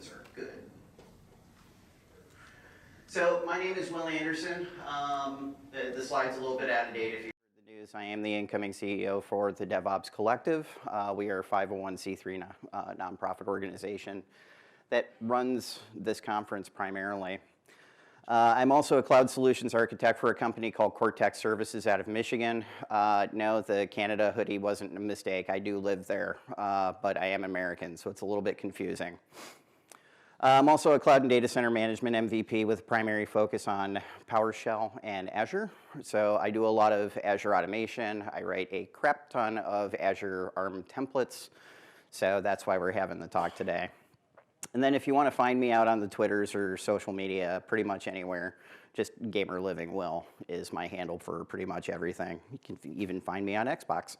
things are good. So my name is Will Anderson. The slide's a little bit out of date if you heard the news. I am the incoming CEO for the DevOps Collective. We are a 501c3 nonprofit organization that runs this conference primarily. I'm also a cloud solutions architect for a company called Cortex Services out of Michigan. No, the Canada hoodie wasn't a mistake. I do live there, but I am American, so it's a little bit confusing. I'm also a cloud and data center management MVP with a primary focus on PowerShell and Azure. So I do a lot of Azure automation. I write a crap ton of Azure RM templates. So that's why we're having the talk today. And then if you want to find me out on the Twitters or social media, pretty much anywhere, just Gamer Living Will is my handle for pretty much everything. You can even find me on Xbox.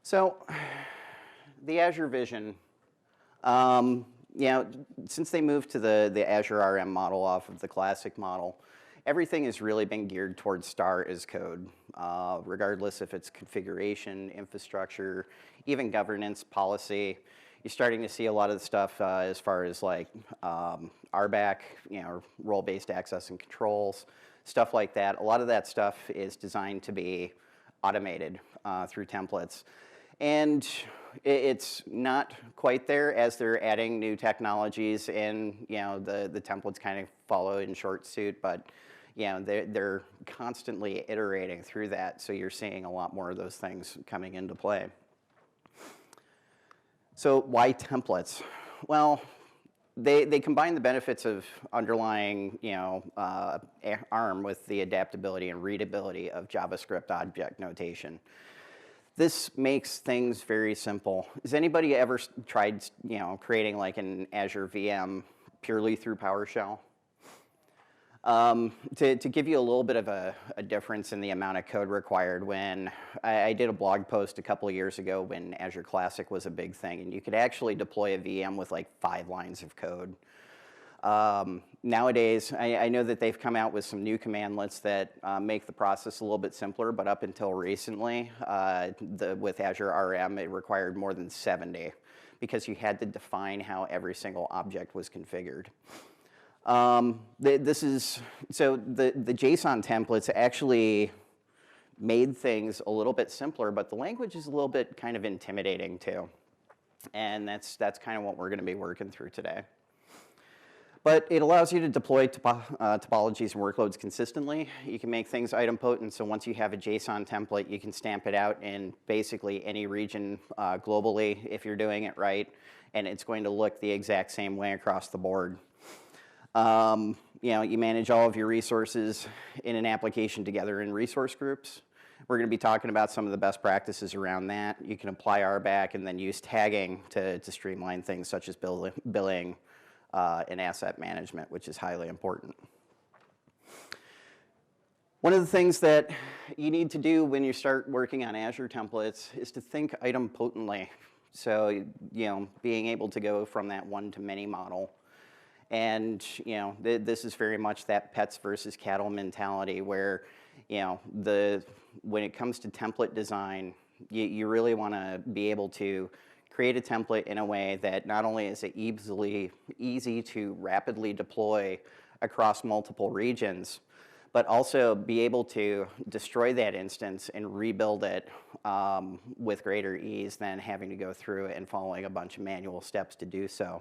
So the Azure Vision, you know, since they moved to the Azure RM model off of the classic model, everything has really been geared towards star as code, regardless if it's configuration, infrastructure, even governance, policy. You're starting to see a lot of the stuff as far as like RBAC, you know, role-based access and controls, stuff like that. A lot of that stuff is designed to be automated through templates. And it's not quite there as they're adding new technologies, and you know the templates kind of follow in short suit, but you know they're constantly iterating through that, so you're seeing a lot more of those things coming into play. So why templates? Well, they combine the benefits of underlying, you know, ARM with the adaptability and readability of JavaScript object notation. This makes things very simple. Has anybody ever tried, you know, creating like an Azure VM purely through PowerShell? To give you a little bit of a difference in the amount of code required, when I did a blog post a couple of years ago when Azure Classic was a big thing, and you could actually deploy a VM with like 5 lines of code. Nowadays, I know that they've come out with some new commandlets that make the process a little bit simpler, but up until recently, with Azure RM, it required more than 70 because you had to define how every single object was configured. So the JSON templates actually made things a little bit simpler, but the language is a little bit kind of intimidating too. And that's kind of what we're going to be working through today. But it allows you to deploy topologies and workloads consistently. You can make things idempotent, so once you have a JSON template, you can stamp it out in basically any region globally if you're doing it right, and it's going to look the exact same way across the board. You know, you manage all of your resources in an application together in resource groups. We're going to be talking about some of the best practices around that. You can apply RBAC and then use tagging to streamline things such as billing and asset management, which is highly important. One of the things that you need to do when you start working on Azure templates is to think idempotently. So, you know, being able to go from that one-to-many model. And, you know, this is very much that pets versus cattle mentality where, you know, when it comes to template design, you really want to be able to create a template in a way that not only is it easy to rapidly deploy across multiple regions, but also be able to destroy that instance and rebuild it with greater ease than having to go through it and following a bunch of manual steps to do so.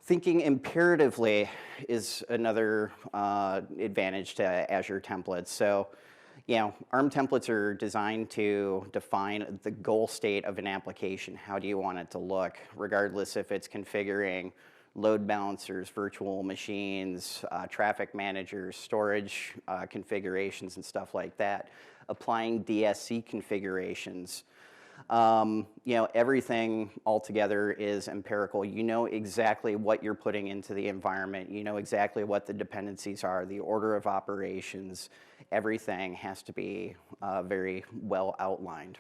Thinking imperatively is another advantage to Azure templates. So, you know, ARM templates are designed to define the goal state of an application. How do you want it to look, regardless if it's configuring load balancers, virtual machines, traffic managers, storage configurations, and stuff like that. Applying DSC configurations. You know, everything altogether is empirical. You know exactly what you're putting into the environment. You know exactly what the dependencies are, the order of operations. Everything has to be very well outlined.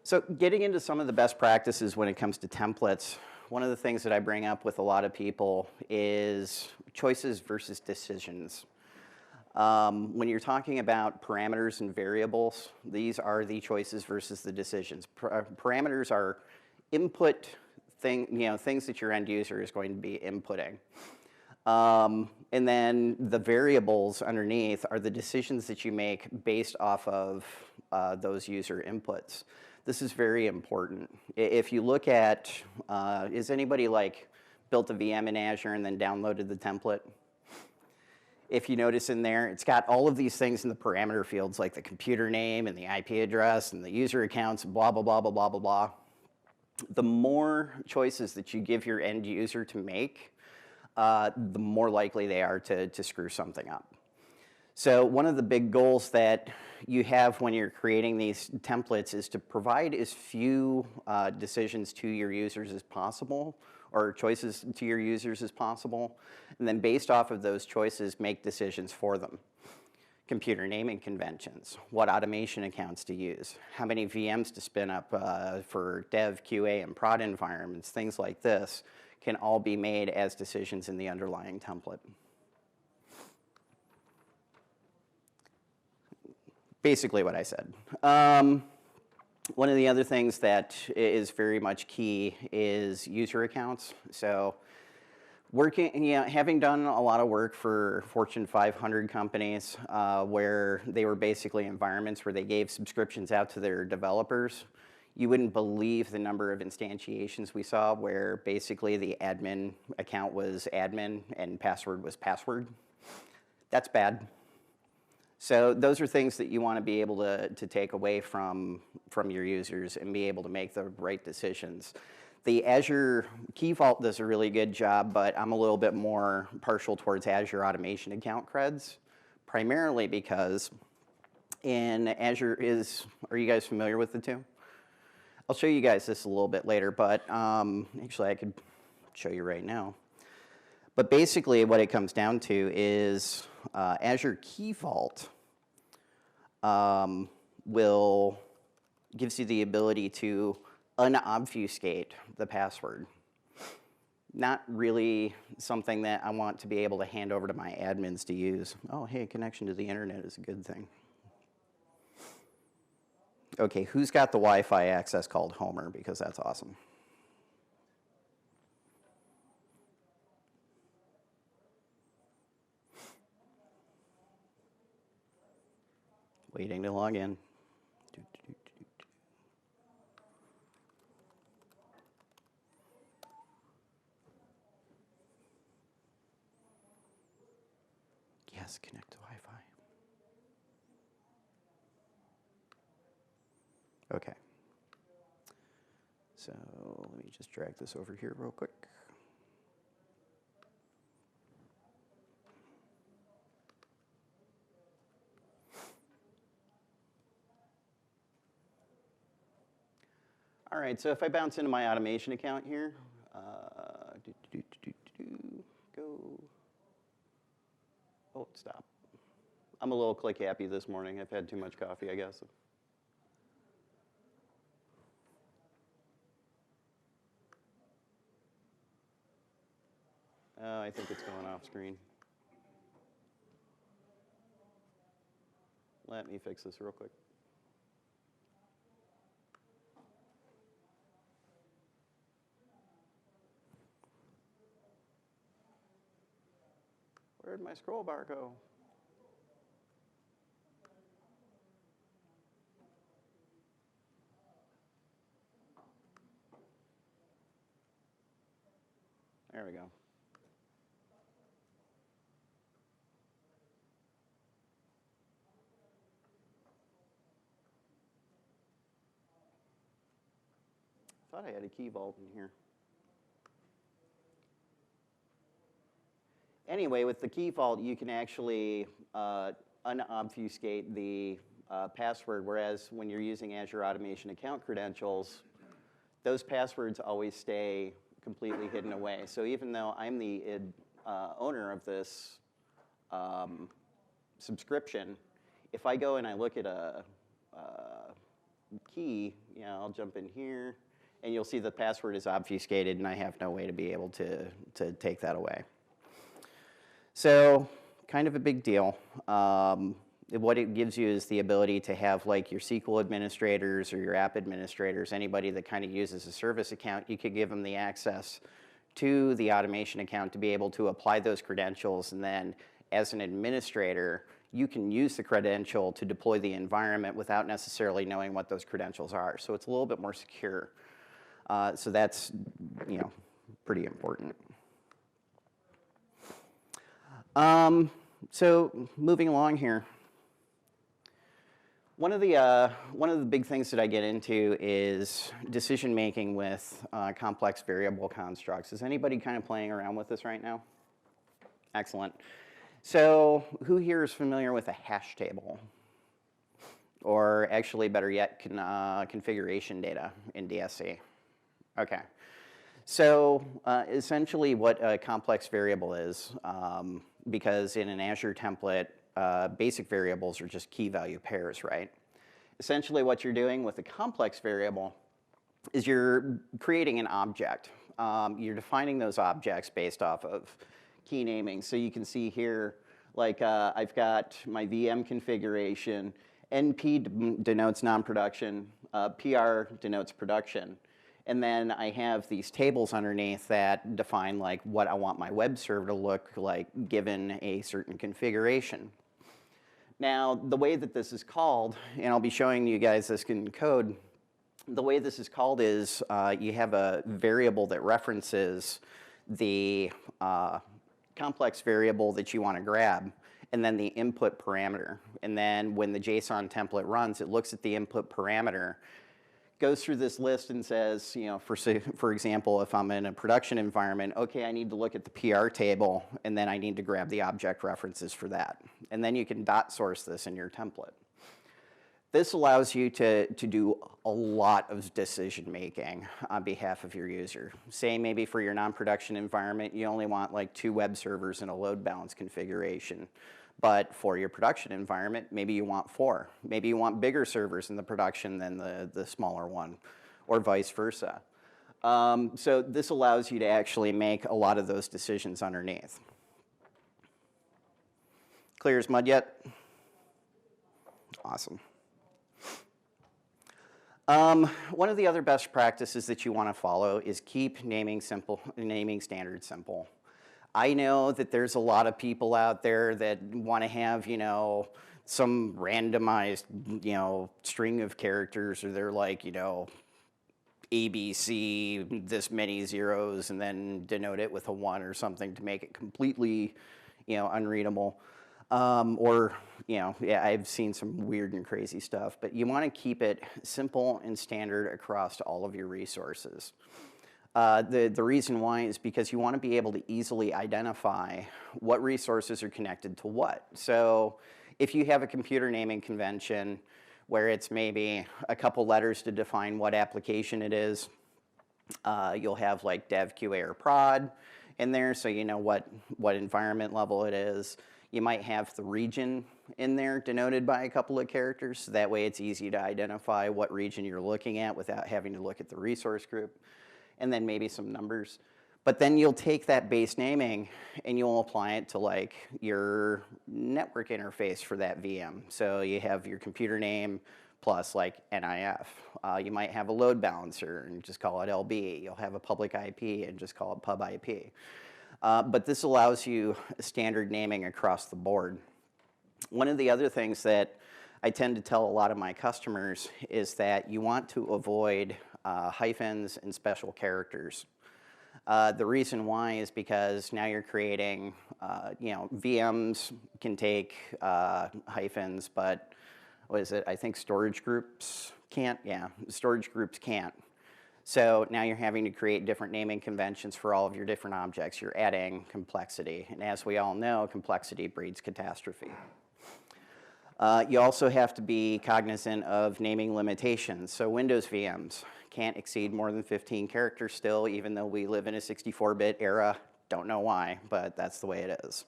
So getting into some of the best practices when it comes to templates, one of the things that I bring up with a lot of people is choices versus decisions. When you're talking about parameters and variables, these are the choices versus the decisions. Parameters are input things that your end user is going to be inputting. And then the variables underneath are the decisions that you make based off of those user inputs. This is very important. If you look at, is anybody like built a VM in Azure and then downloaded the template? If you notice in there, it's got all of these things in the parameter fields, like the computer name and the IP address and the user accounts, and blah, blah, blah, blah, blah, blah, blah. The more choices that you give your end user to make, the more likely they are to screw something up. So one of the big goals that you have when you're creating these templates is to provide as few decisions to your users as possible, or choices to your users as possible, and then based off of those choices, make decisions for them. Computer naming conventions, what automation accounts to use, how many VMs to spin up for dev, QA, and prod environments, things like this can all be made as decisions in the underlying template. Basically what I said. One of the other things that is very much key is user accounts. So having done a lot of work for Fortune 500 companies where they were basically environments where they gave subscriptions out to their developers, you wouldn't believe the number of instantiations we saw where basically the admin account was admin and password was password. That's bad. So those are things that you want to be able to take away from your users and be able to make the right decisions. The Azure Key Vault does a really good job, but I'm a little bit more partial towards Azure Automation Account Creds, primarily because in Azure are you guys familiar with the two? I'll show you guys this a little bit later, but actually I could show you right now. But basically what it comes down to is Azure Key Vault gives you the ability to unobfuscate the password. Not really something that I want to be able to hand over to my admins to use. Oh, hey, connection to the internet is a good thing. Okay, who's got the Wi-Fi access called Homer? Because that's awesome. Waiting to log in. Yes, connect to Wi-Fi. Okay. So let me just drag this over here real quick. All right, so if I bounce into my automation account here, go. Oh, stop. I'm a little click happy this morning. I've had too much coffee, I guess. Oh, I think it's going off screen. Let me fix this real quick. Where'd my scroll bar go? There we go. Thought I had a key vault in here. Anyway, with the key vault, you can actually unobfuscate the password, whereas when you're using Azure Automation Account Credentials, those passwords always stay completely hidden away. So even though I'm the owner of this subscription, if I go and I look at a key, I'll jump in here, and you'll see the password is obfuscated, and I have no way to be able to take that away. So kind of a big deal. What it gives you is the ability to have like your SQL administrators or your app administrators, anybody that kind of uses a service account, you could give them the access to the automation account to be able to apply those credentials, and then as an administrator, you can use the credential to deploy the environment without necessarily knowing what those credentials are. So it's a little bit more secure. So that's, pretty important. So moving along here, one of the big things that I get into is decision making with complex variable constructs. Is anybody kind of playing around with this right now? Excellent. So who here is familiar with a hash table? Or actually, better yet, configuration data in DSC? Okay. So essentially what a complex variable is, because in an Azure template, basic variables are just key value pairs, right? Essentially what you're doing with a complex variable is you're creating an object. You're defining those objects based off of key naming. So you can see here, like I've got my VM configuration, NP denotes non-production, PR denotes production. And then I have these tables underneath that define like what I want my web server to look like given a certain configuration. Now, the way that this is called, and I'll be showing you guys this in code, the way this is called is you have a variable that references the complex variable that you want to grab, and then the input parameter. And then when the JSON template runs, it looks at the input parameter, goes through this list and says, for example, if I'm in a production environment, okay, I need to look at the PR table, and then I need to grab the object references for that. And then you can dot source this in your template. This allows you to do a lot of decision making on behalf of your user. Say maybe for your non-production environment, you only want like 2 web servers and a load balance configuration. But for your production environment, maybe you want 4. Maybe you want bigger servers in the production than the smaller one, or vice versa. So this allows you to actually make a lot of those decisions underneath. Clear as mud yet? Awesome. One of the other best practices that you want to follow is keep naming standards simple. I know that there's a lot of people out there that want to have, some randomized, string of characters, or they're like, ABC, this many zeros, and then denote it with a 1 or something to make it completely, unreadable. I've seen some weird and crazy stuff, but you want to keep it simple and standard across all of your resources. The reason why is because you want to be able to easily identify what resources are connected to what. So if you have a computer naming convention where it's maybe a couple letters to define what application it is, you'll have like dev, QA, or prod in there, so you know what environment level it is. You might have the region in there denoted by a couple of characters, so that way it's easy to identify what region you're looking at without having to look at the resource group, and then maybe some numbers. But then you'll take that base naming and you'll apply it to like your network interface for that VM. So you have your computer name plus like NIF. You might have a load balancer and just call it LB. You'll have a public IP and just call it pub IP. But this allows you standard naming across the board. One of the other things that I tend to tell a lot of my customers is that you want to avoid hyphens and special characters. The reason why is because now you're creating, VMs can take hyphens, but what is it? I think storage groups can't. Yeah, storage groups can't. So now you're having to create different naming conventions for all of your different objects. You're adding complexity. And as we all know, complexity breeds catastrophe. You also have to be cognizant of naming limitations. So Windows VMs can't exceed more than 15 characters still, even though we live in a 64-bit era. Don't know why, but that's the way it is.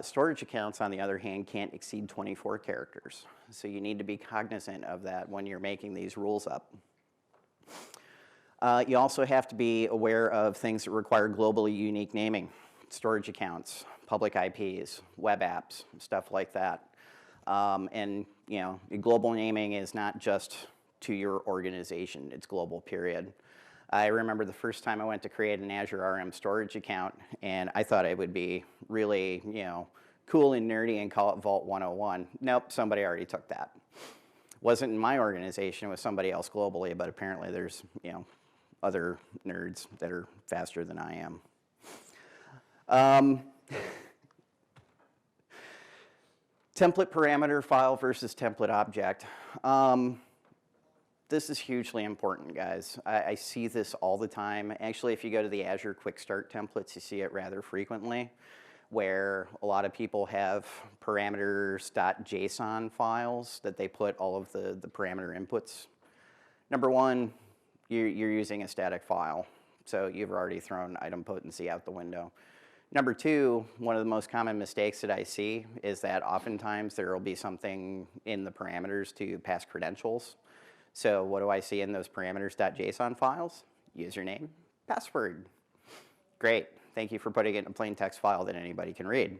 Storage accounts, on the other hand, can't exceed 24 characters. So you need to be cognizant of that when you're making these rules up. You also have to be aware of things that require globally unique naming. storage accounts, public IPs, web apps, stuff like that. And you know, global naming is not just to your organization, it's global, period. I remember the first time I went to create an Azure RM storage account, and I thought it would be really, you know, cool and nerdy and call it Vault 101. Nope, somebody already took that. Wasn't in my organization, it was somebody else globally, but apparently there's, you know, other nerds that are faster than I am. Template parameter file versus template object. This is hugely important, guys. I see this all the time. Actually, if you go to the Azure Quick Start templates, you see it rather frequently, where a lot of people have parameters.json files that they put all of the parameter inputs. Number one, you're using a static file, so you've already thrown item potency out the window. Number two, one of the most common mistakes that I see is that oftentimes there will be something in the parameters to pass credentials. So what do I see in those parameters.json files? Username, password. Great, thank you for putting it in a plain text file that anybody can read.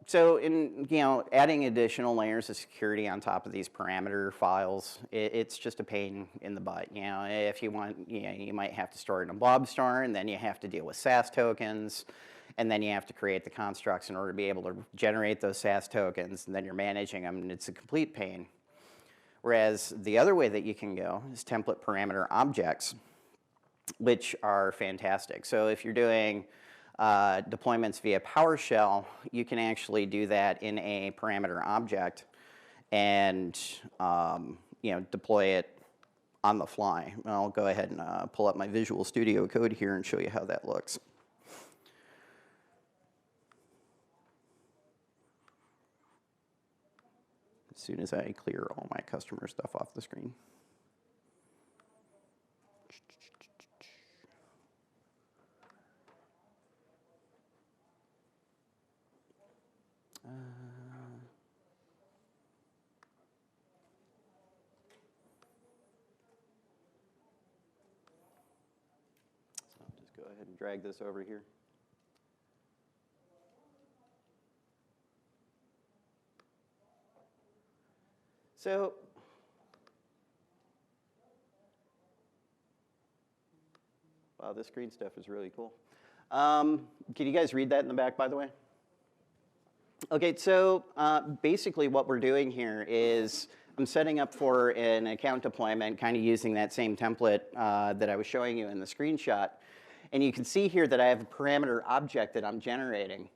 So in, you know, adding additional layers of security on top of these parameter files, it's just a pain in the butt. You know, if you want, you know, you might have to store it in a blob store, and then you have to deal with SAS tokens, and then you have to create the constructs in order to be able to generate those SAS tokens, and then you're managing them, and it's a complete pain. Whereas the other way that you can go is template parameter objects, which are fantastic. So if you're doing deployments via PowerShell, you can actually do that in a parameter object and you know, deploy it on the fly. I'll go ahead and pull up my Visual Studio Code here and show you how that looks. As soon as I clear all my customer stuff off the screen. So I'll just go ahead and drag this over here. So wow, this green stuff is really cool. Can you guys read that in the back, by the way? Okay, so basically what we're doing here is I'm setting up for an account deployment, kind of using that same template that I was showing you in the screenshot. And you can see here that I have a parameter object that I'm generating.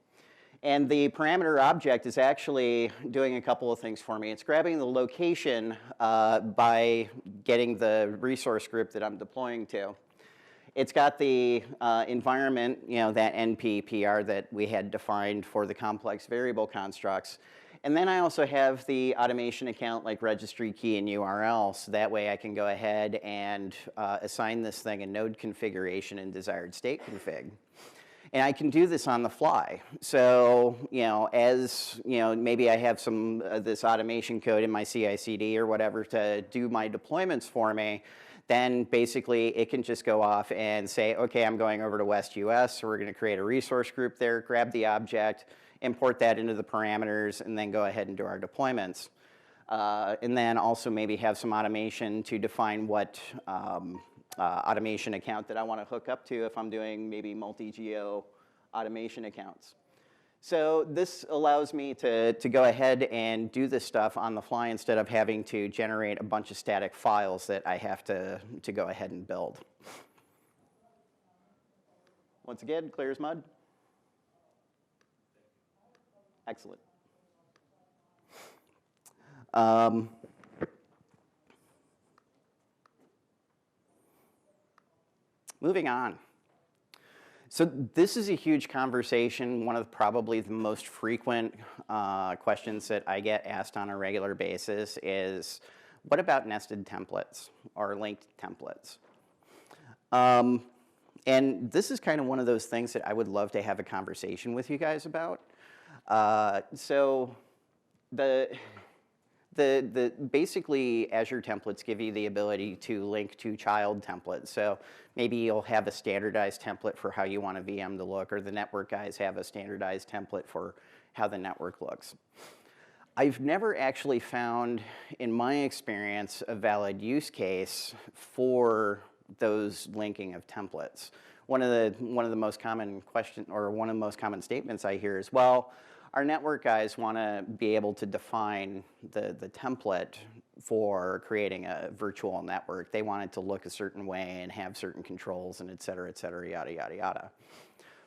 And the parameter object is actually doing a couple of things for me. It's grabbing the location by getting the resource group that I'm deploying to. It's got the environment, you know, that NPPR that we had defined for the complex variable constructs. And then I also have the automation account like registry key and URL, so that way I can go ahead and assign this thing a node configuration and desired state config. And I can do this on the fly. So, you know, as, you know, maybe I have some this automation code in my CI/CD or whatever to do my deployments for me, then basically it can just go off and say, okay, I'm going over to West US, so we're going to create a resource group there, grab the object, import that into the parameters, and then go ahead and do our deployments. And then also maybe have some automation to define what automation account that I want to hook up to if I'm doing maybe multi-geo automation accounts. So this allows me to go ahead and do this stuff on the fly instead of having to generate a bunch of static files that I have to go ahead and build. Once again, clear as mud. Excellent. Moving on. So this is a huge conversation. One of probably the most frequent questions that I get asked on a regular basis is, what about nested templates or linked templates? And this is kind of one of those things that I would love to have a conversation with you guys about. So the Basically, Azure templates give you the ability to link to child templates. So maybe you'll have a standardized template for how you want a VM to look, or the network guys have a standardized template for how the network looks. I've never actually found, in my experience, a valid use case for those linking of templates. One of the most common one of the most common statements I hear is, well, our network guys want to be able to define the template for creating a virtual network. They want it to look a certain way and have certain controls and et cetera, yada, yada, yada,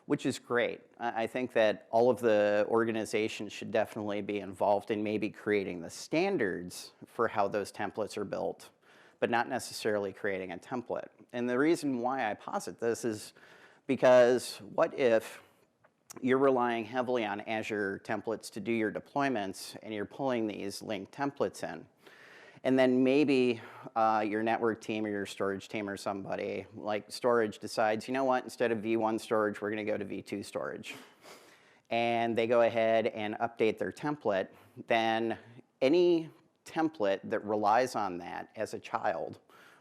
which is great. I think that all of the organizations should definitely be involved in maybe creating the standards for how those templates are built, but not necessarily creating a template. And the reason why I posit this is because what if you're relying heavily on Azure templates to do your deployments, and you're pulling these linked templates in. And then maybe your network team or your storage team or somebody like storage decides, you know what, instead of V1 storage, we're going to go to V2 storage. And they go ahead and update their template. Then any template that relies on that as a child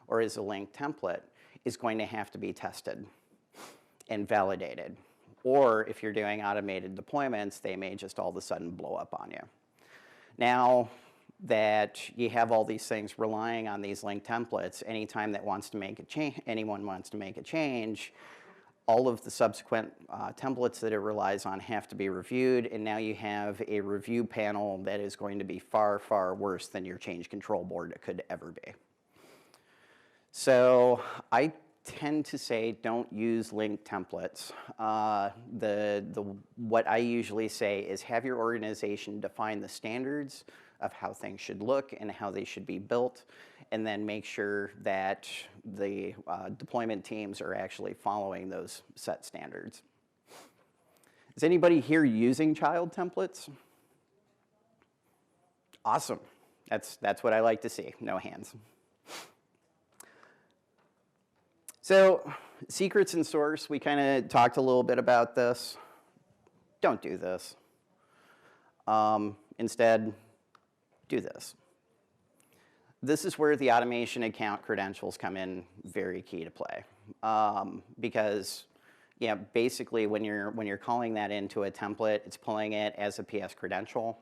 or as a linked template is going to have to be tested and validated. Or if you're doing automated deployments, they may just all of a sudden blow up on you. Now that you have all these things relying on these linked templates, anytime that anyone wants to make a change, all of the subsequent templates that it relies on have to be reviewed, and now you have a review panel that is going to be far, far worse than your change control board could ever be. So I tend to say don't use linked templates. What I usually say is have your organization define the standards of how things should look and how they should be built, and then make sure that the deployment teams are actually following those set standards. Is anybody here using child templates? Awesome. That's what I like to see. No hands. So secrets and source, we kind of talked a little bit about this. Don't do this. Instead, do this. This is where the automation account credentials come in very key to play. Because basically when you're calling that into a template, it's pulling it as a PS credential.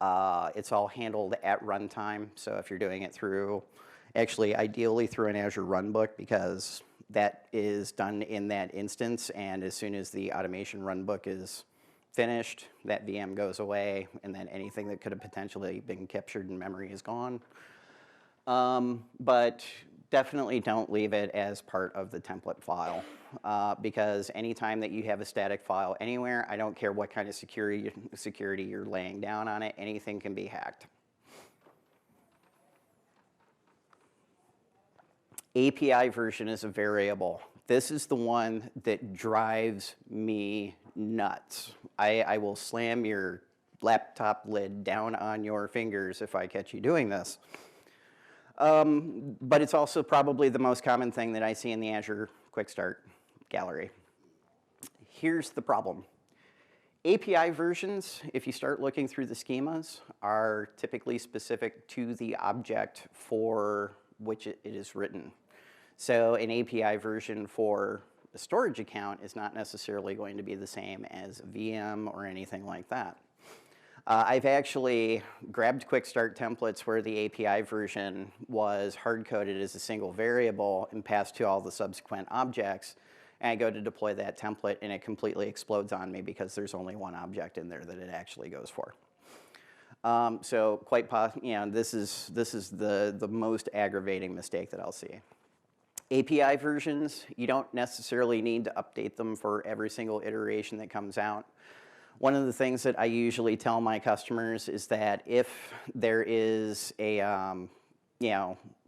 It's all handled at runtime. So if you're doing it through, actually ideally through an Azure runbook, because that is done in that instance, and as soon as the automation runbook is finished, that VM goes away, and then anything that could have potentially been captured in memory is gone. But definitely don't leave it as part of the template file, because anytime that you have a static file anywhere, I don't care what kind of security you're laying down on it, anything can be hacked. API version is a variable. This is the one that drives me nuts. I will slam your laptop lid down on your fingers if I catch you doing this. But it's also probably the most common thing that I see in the Azure Quick Start gallery. Here's the problem. API versions, if you start looking through the schemas, are typically specific to the object for which it is written. So an API version for a storage account is not necessarily going to be the same as a VM or anything like that. I've actually grabbed quick start templates where the API version was hard-coded as a single variable and passed to all the subsequent objects, and I go to deploy that template and it completely explodes on me because there's only one object in there that it actually goes for. So quite this is the most aggravating mistake that I'll see. API versions, you don't necessarily need to update them for every single iteration that comes out. One of the things that I usually tell my customers is that if there is a,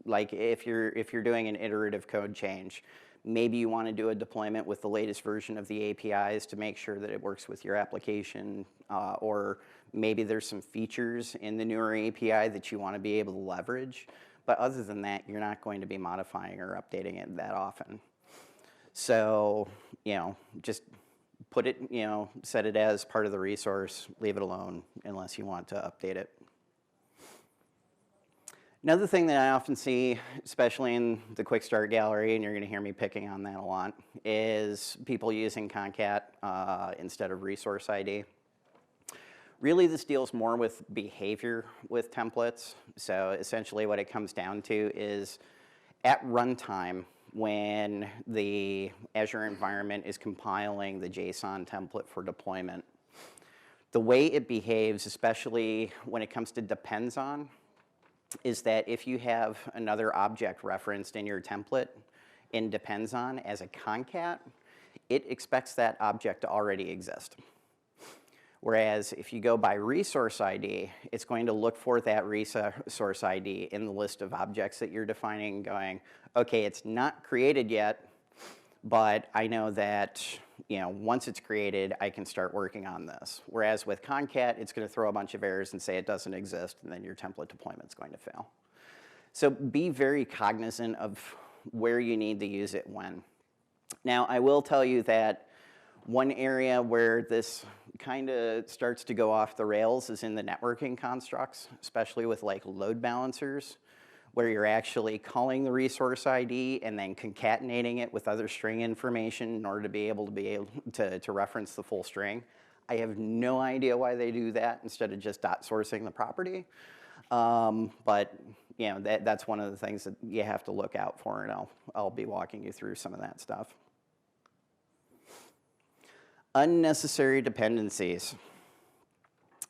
like if you're doing an iterative code change, maybe you want to do a deployment with the latest version of the APIs to make sure that it works with your application, or maybe there's some features in the newer API that you want to be able to leverage. But other than that, you're not going to be modifying or updating it that often. So, just put it, set it as part of the resource, leave it alone unless you want to update it. Another thing that I often see, especially in the quick start gallery, and you're going to hear me picking on that a lot, is people using Concat instead of resource ID. Really, this deals more with behavior with templates. So essentially what it comes down to is at runtime, when the Azure environment is compiling the JSON template for deployment, the way it behaves, especially when it comes to depends on, is that if you have another object referenced in your template in depends on as a concat, it expects that object to already exist. Whereas if you go by resource ID, it's going to look for that resource ID in the list of objects that you're defining, going, okay, it's not created yet, but I know that once it's created, I can start working on this. Whereas with Concat, it's going to throw a bunch of errors and say it doesn't exist, and then your template deployment's going to fail. So be very cognizant of where you need to use it when. Now, I will tell you that one area where this kind of starts to go off the rails is in the networking constructs, especially with like load balancers, where you're actually calling the resource ID and then concatenating it with other string information in order to be able to reference the full string. I have no idea why they do that instead of just dot sourcing the property. But that's one of the things that you have to look out for, and I'll be walking you through some of that stuff. Unnecessary dependencies.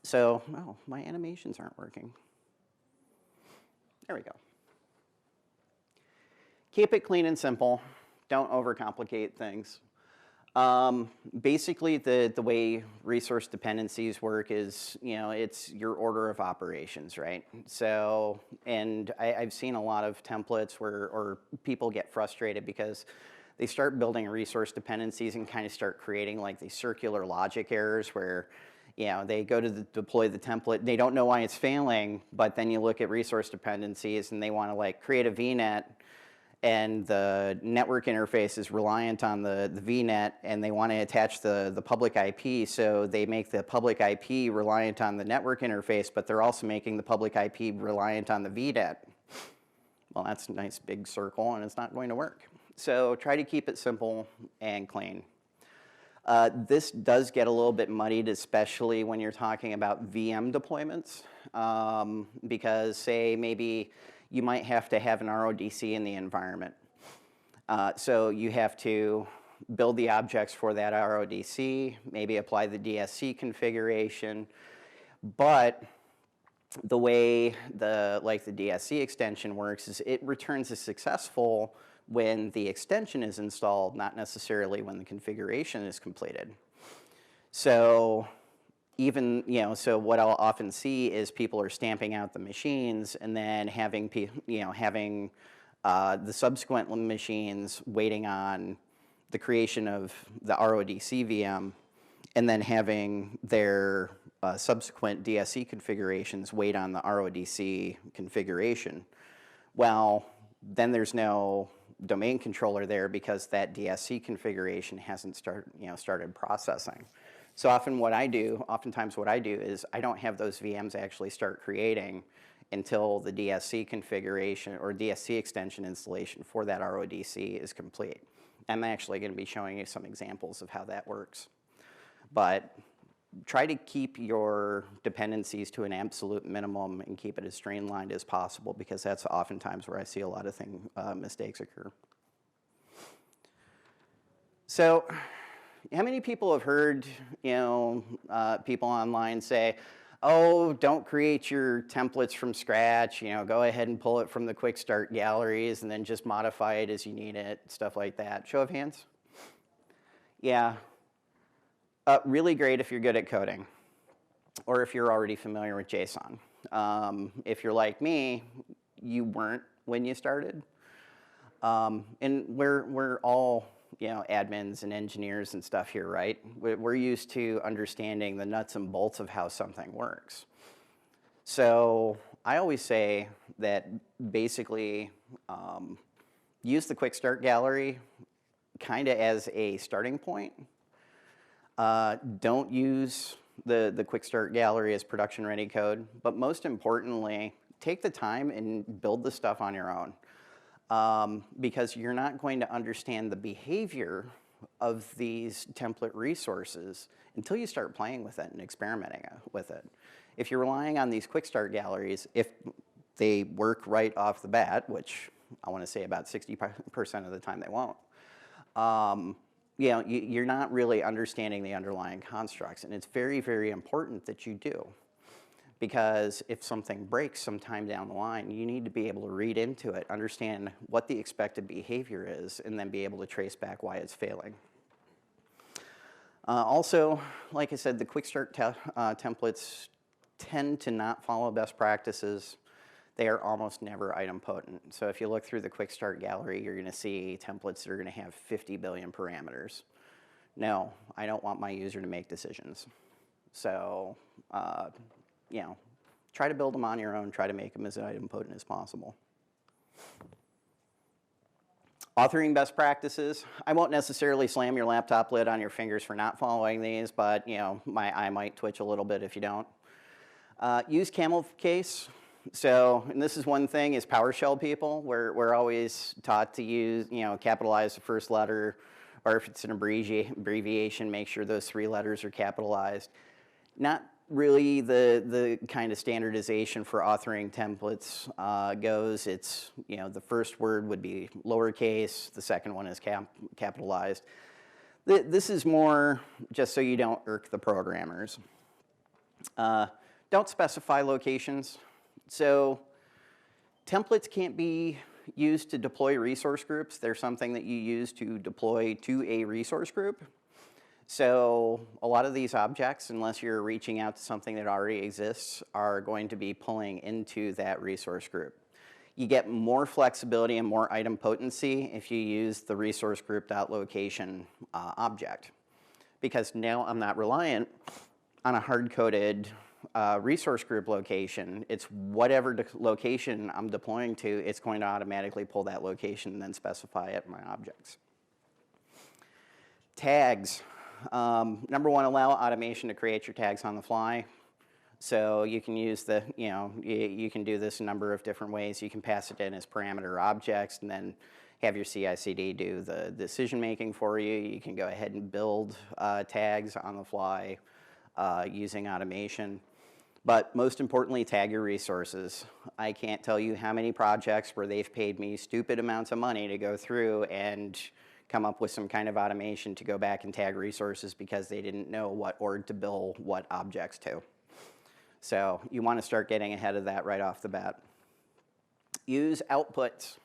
So, oh, my animations aren't working. There we go. Keep it clean and simple. Don't overcomplicate things. Basically, the way resource dependencies work is, it's your order of operations, right? So, and I've seen a lot of templates or people get frustrated because they start building resource dependencies and kind of start creating like these circular logic errors where, they go to deploy the template, they don't know why it's failing, but then you look at resource dependencies and they want to like create a VNet, and the network interface is reliant on the VNet, and they want to attach the public IP, so they make the public IP reliant on the network interface, but they're also making the public IP reliant on the VNet. Well, that's a nice big circle, and it's not going to work. So try to keep it simple and clean. This does get a little bit muddied, especially when you're talking about VM deployments, because say maybe you might have to have an RODC in the environment. So you have to build the objects for that RODC, maybe apply the DSC configuration, but the way the DSC extension works is it returns as successful when the extension is installed, not necessarily when the configuration is completed. So even, so what I'll often see is people are stamping out the machines and then having the subsequent machines waiting on the creation of the RODC VM, and then having their subsequent DSC configurations wait on the RODC configuration. Well, then there's no domain controller there because that DSC configuration hasn't started processing. So oftentimes what I do is I don't have those VMs actually start creating until the DSC configuration or DSC extension installation for that RODC is complete. I'm actually going to be showing you some examples of how that works. But try to keep your dependencies to an absolute minimum and keep it as streamlined as possible, because that's oftentimes where I see a lot of mistakes occur. So, how many people have heard, people online say, oh, don't create your templates from scratch, go ahead and pull it from the quick start galleries and then just modify it as you need it, stuff like that. Show of hands? Yeah. Really great if you're good at coding, or if you're already familiar with JSON. If you're like me, you weren't when you started. And we're all admins and engineers and stuff here, right? We're used to understanding the nuts and bolts of how something works. So I always say that basically use the quick start gallery kind of as a starting point. Don't use the quick start gallery as production ready code, but most importantly, take the time and build the stuff on your own. Because you're not going to understand the behavior of these template resources until you start playing with it and experimenting with it. If you're relying on these quick start galleries, if they work right off the bat, which I want to say about 60% of the time they won't, you know, you're not really understanding the underlying constructs, and it's very, very important that you do. Because if something breaks sometime down the line, you need to be able to read into it, understand what the expected behavior is, and then be able to trace back why it's failing. Also, like I said, the quick start templates tend to not follow best practices. They are almost never idempotent. So if you look through the quick start gallery, you're going to see templates that are going to have 50 billion parameters. No, I don't want my user to make decisions. So, you know, try to build them on your own, try to make them as idempotent as possible. Authoring best practices. I won't necessarily slam your laptop lid on your fingers for not following these, but you know, my eye might twitch a little bit if you don't. Use camel case. So, and this is one thing, is PowerShell people, we're always taught to use, you know, capitalize the first letter, or if it's an abbreviation, make sure those 3 letters are capitalized. Not really the kind of standardization for authoring templates goes. It's, you know, the first word would be lowercase, the second one is capitalized. This is more just so you don't irk the programmers. Don't specify locations. So templates can't be used to deploy resource groups. They're something that you use to deploy to a resource group. So a lot of these objects, unless you're reaching out to something that already exists, are going to be pulling into that resource group. You get more flexibility and more idempotency if you use the resource group.location object. Because now I'm not reliant on a hard-coded resource group location. It's whatever location I'm deploying to, it's going to automatically pull that location and then specify it in my objects. Tags. Number one, allow automation to create your tags on the fly. So you can use the, you know, you can do this a number of different ways. You can pass it in as parameter objects and then have your CI/CD do the decision making for you. You can go ahead and build tags on the fly using automation. But most importantly, tag your resources. I can't tell you how many projects where they've paid me stupid amounts of money to go through and come up with some kind of automation to go back and tag resources because they didn't know what org to bill what objects to. So you want to start getting ahead of that right off the bat. Use outputs.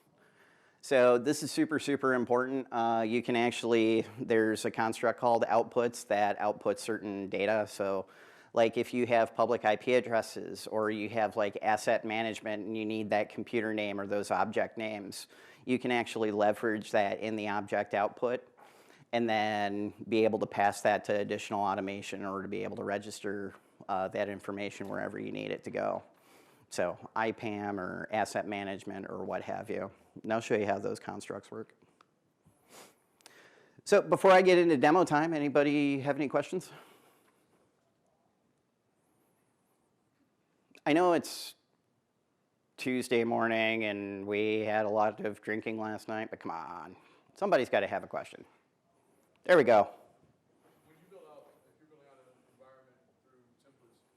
So this is super, super important. You can actually, there's a construct called outputs that outputs certain data. So like if you have public IP addresses or you have like asset management and you need that computer name or those object names, you can actually leverage that in the object output and then be able to pass that to additional automation or to be able to register that information wherever you need it to go. So IPAM or asset management or what have you. And I'll show you how those constructs work. So before I get into demo time, anybody have any questions? I know it's Tuesday morning and we had a lot of drinking last night, but come on, somebody's got to have a question. There we go. When you build out, if you're building out an environment through templates,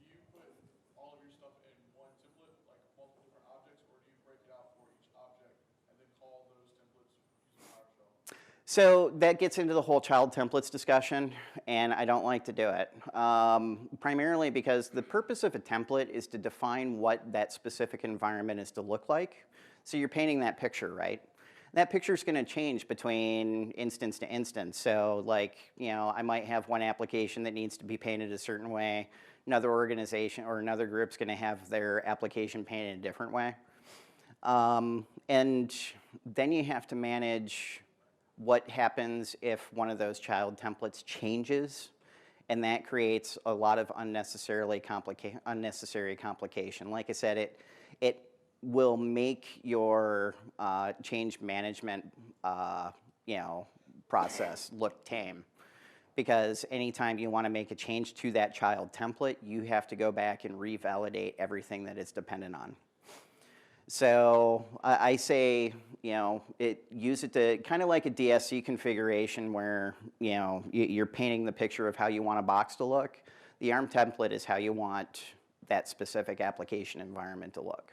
do you put all of your stuff in one template, like multiple different objects, or do you break it out for each object and then call those templates using PowerShell? So that gets into the whole child templates discussion, and I don't like to do it. Primarily because the purpose of a template is to define what that specific environment is to look like. So you're painting that picture, right? That picture is going to change between instance to instance. So like, you know, I might have one application that needs to be painted a certain way. Another organization or another group's going to have their application painted a different way. And then you have to manage what happens if one of those child templates changes, and that creates a lot of unnecessary complication. Like I said, it will make your change management you know, process look tame, because anytime you want to make a change to that child template, you have to go back and revalidate everything that it's dependent on. So I say, use it to kind of like a DSC configuration where, you're painting the picture of how you want a box to look. The ARM template is how you want that specific application environment to look.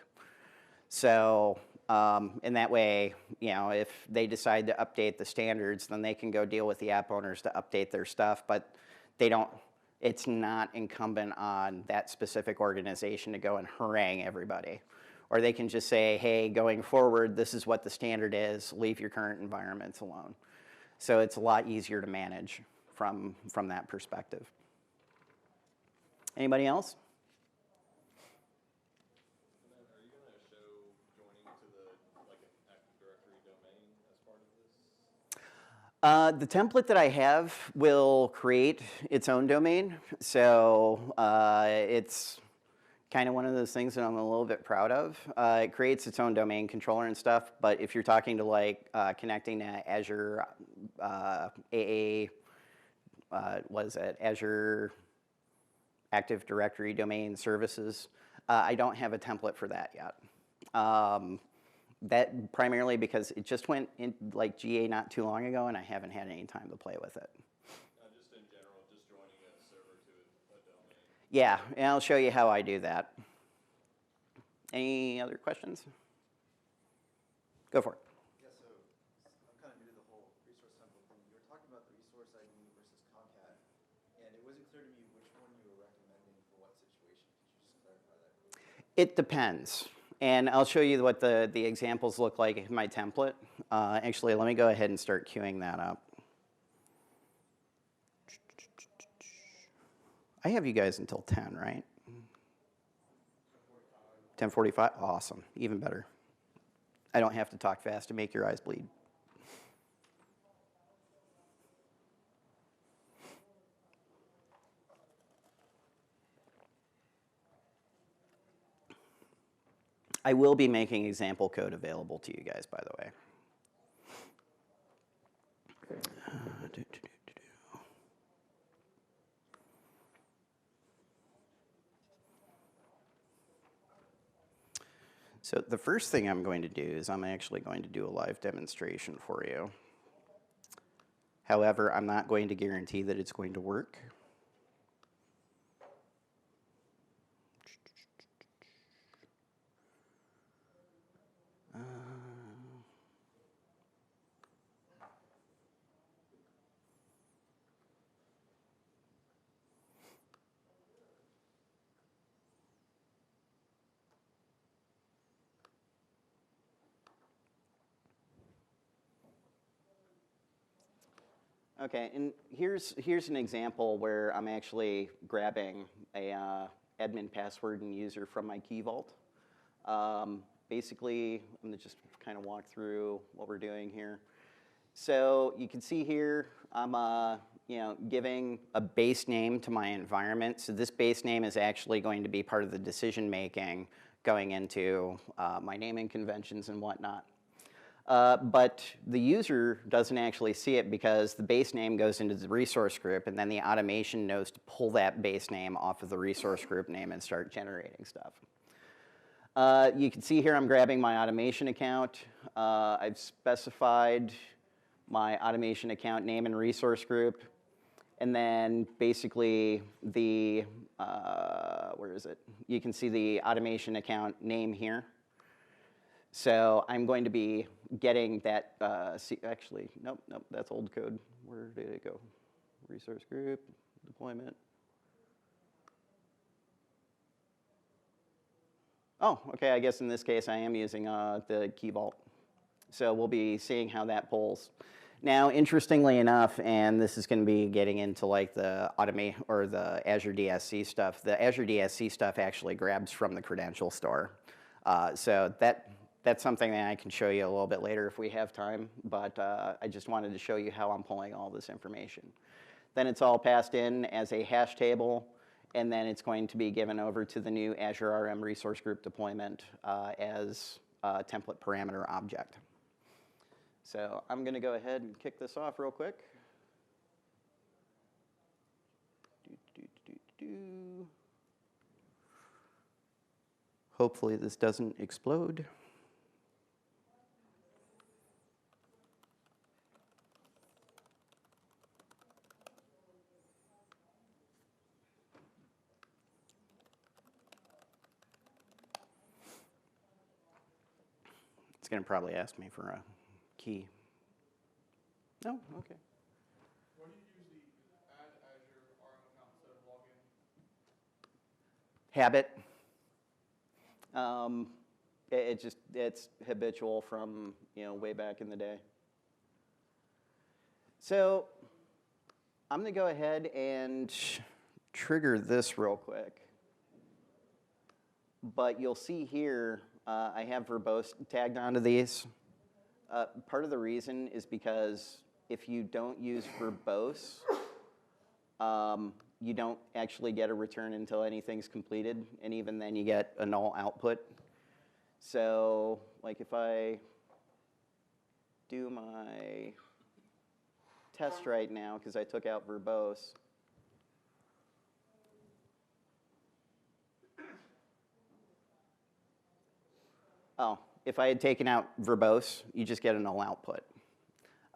So in that way, if they decide to update the standards, then they can go deal with the app owners to update their stuff, but it's not incumbent on that specific organization to go and harangue everybody. Or they can just say, hey, going forward, this is what the standard is, leave your current environments alone. So it's a lot easier to manage from that perspective. Anybody else? And then are you going to show joining to an Active Directory domain as part of this? The template that I have will create its own domain. So it's kind of one of those things that I'm a little bit proud of. It creates its own domain controller and stuff, but if you're talking to connecting to Azure Azure Active Directory Domain Services, I don't have a template for that yet. That primarily because it just went in GA not too long ago, and I haven't had any time to play with it. Just in general, just joining a server to a domain. Yeah, and I'll show you how I do that. Any other questions? Go for it. Yeah, so I'm kind of new to the whole resource template thing. You were talking about the resource ID versus Concat, and it wasn't clear to me which one you were recommending for what situation. Could you just clarify that real quick? It depends. And I'll show you what the examples look like in my template. Actually, let me go ahead and start queuing that up. I have you guys until 10, right? 10:45? Awesome. Even better. I don't have to talk fast to make your eyes bleed. I will be making example code available to you guys, by the way. So the first thing I'm going to do is I'm actually going to do a live demonstration for you. However, I'm not going to guarantee that it's going to work. Okay, and here's an example where I'm actually grabbing a admin password and user from my key vault. Basically, I'm going to just kind of walk through what we're doing here. So you can see here, I'm giving a base name to my environment. So this base name is actually going to be part of the decision making going into my naming conventions and whatnot. But the user doesn't actually see it because the base name goes into the resource group, and then the automation knows to pull that base name off of the resource group name and start generating stuff. You can see here I'm grabbing my automation account. I've specified my automation account name and resource group. And then basically the, where is it? You can see the automation account name here. So I'm going to be getting that, actually, nope, that's old code. Where did it go? Resource group, deployment. Oh, okay, I guess in this case I am using the key vault. So we'll be seeing how that pulls. Now, interestingly enough, and this is going to be getting into the automate or the Azure DSC stuff. The Azure DSC stuff actually grabs from the credential store. So that's something that I can show you a little bit later if we have time, but I just wanted to show you how I'm pulling all this information. Then it's all passed in as a hash table, and then it's going to be given over to the new Azure RM resource group deployment as a template parameter object. So I'm going to go ahead and kick this off real quick. Hopefully this doesn't explode. It's going to probably ask me for a key. No? Okay. Why do you use the add Azure RM account instead of login? Habit. It's habitual from, way back in the day. So I'm going to go ahead and trigger this real quick. But you'll see here, I have verbose tagged onto these. Part of the reason is because if you don't use verbose, you don't actually get a return until anything's completed, and even then you get a null output. So, like if I do my test right now, because I took out verbose, if I had taken out verbose, you just get a null output.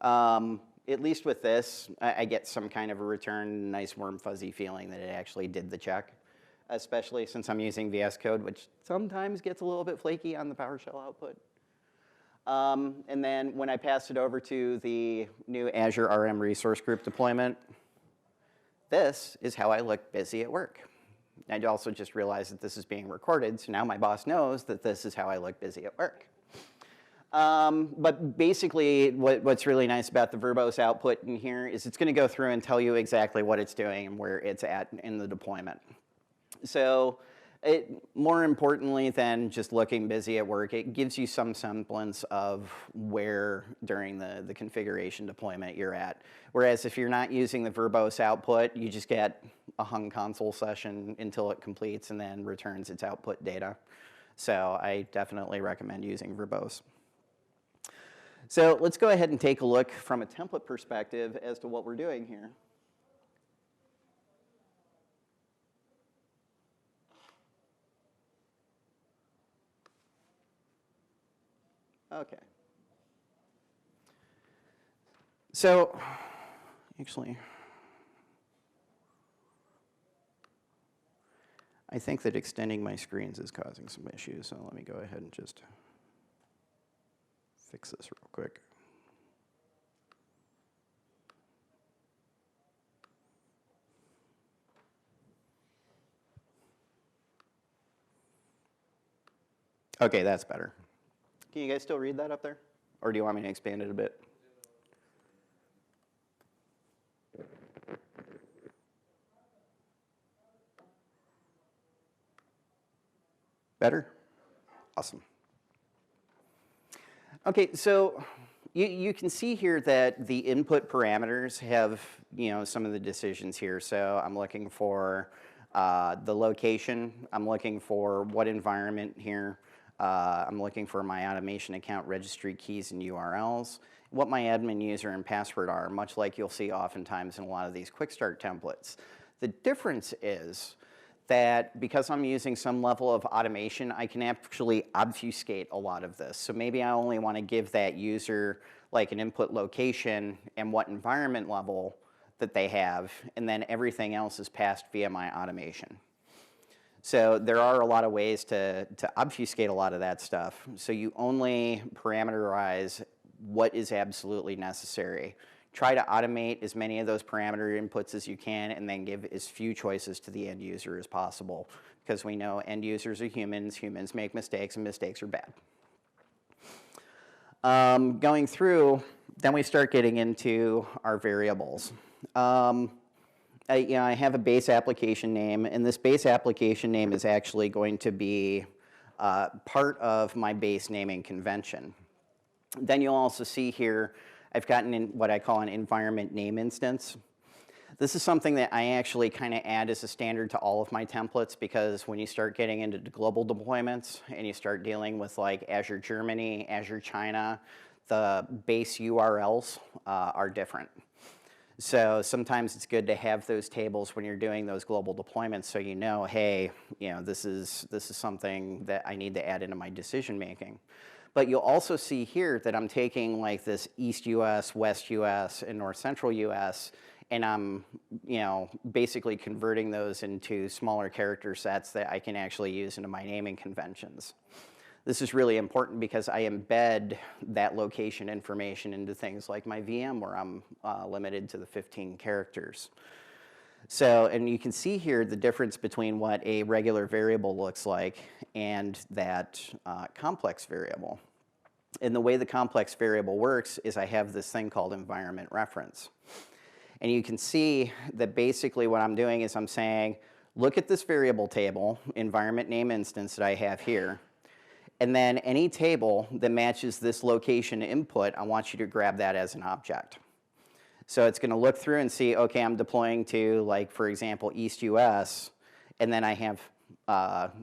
At least with this, I get some kind of a return, nice warm fuzzy feeling that it actually did the check, especially since I'm using VS Code, which sometimes gets a little bit flaky on the PowerShell output. And then when I pass it over to the new Azure RM Resource Group deployment, this is how I look busy at work. I also just realized that this is being recorded, so now my boss knows that this is how I look busy at work. But basically, what's really nice about the verbose output in here is it's going to go through and tell you exactly what it's doing and where it's at in the deployment. So more importantly than just looking busy at work, it gives you some semblance of where during the configuration deployment you're at. Whereas if you're not using the verbose output, you just get a hung console session until it completes and then returns its output data. So I definitely recommend using verbose. So let's go ahead and take a look from a template perspective as to what we're doing here. Okay. So, actually, I think that extending my screens is causing some issues, so let me go ahead and just fix this real quick. Okay, that's better. Can you guys still read that up there? Or do you want me to expand it a bit? Better? Awesome. Okay, so you can see here that the input parameters have, some of the decisions here. So I'm looking for the location. I'm looking for what environment here. I'm looking for my automation account registry keys and URLs, what my admin user and password are, much like you'll see oftentimes in a lot of these quick start templates. The difference is that because I'm using some level of automation, I can actually obfuscate a lot of this. So maybe I only want to give that user like an input location and what environment level that they have, and then everything else is passed via my automation. So there are a lot of ways to obfuscate a lot of that stuff. So you only parameterize what is absolutely necessary. Try to automate as many of those parameter inputs as you can, and then give as few choices to the end user as possible. Because we know end users are humans, humans make mistakes, and mistakes are bad. Going through, then we start getting into our variables. I have a base application name, and this base application name is actually going to be part of my base naming convention. Then you'll also see here, I've gotten in what I call an environment name instance. This is something that I actually kind of add as a standard to all of my templates, because when you start getting into global deployments and you start dealing with like Azure Germany, Azure China, the base URLs are different. So sometimes it's good to have those tables when you're doing those global deployments so you know, hey, this is something that I need to add into my decision making. But you'll also see here that I'm taking like this East US, West US, and North Central US, and I'm basically converting those into smaller character sets that I can actually use into my naming conventions. This is really important because I embed that location information into things like my VM where I'm limited to the 15 characters. So, and you can see here the difference between what a regular variable looks like and that complex variable. And the way the complex variable works is I have this thing called environment reference. And you can see that basically what I'm doing is I'm saying, look at this variable table, environment name instance that I have here. And then any table that matches this location input, I want you to grab that as an object. So it's going to look through and see, okay, I'm deploying to, like, for example, East US, and then I have,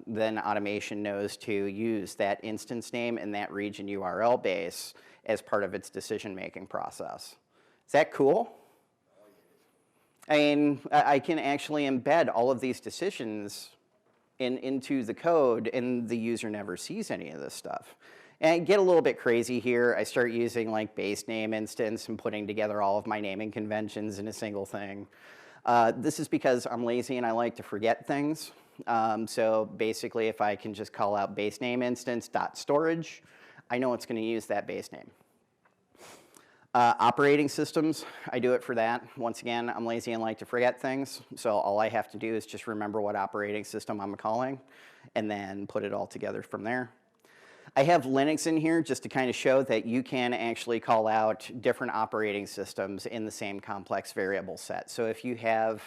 then automation knows to use that instance name and that region URL base as part of its decision-making process. Is that cool? I mean, I can actually embed all of these decisions into the code, and the user never sees any of this stuff. And I get a little bit crazy here. I start using like base name instance and putting together all of my naming conventions in a single thing. This is because I'm lazy and I like to forget things. So basically, if I can just call out base name instance dot storage, I know it's going to use that base name. Operating systems, I do it for that. Once again, I'm lazy and like to forget things, so all I have to do is just remember what operating system I'm calling and then put it all together from there. I have Linux in here just to kind of show that you can actually call out different operating systems in the same complex variable set. So if you have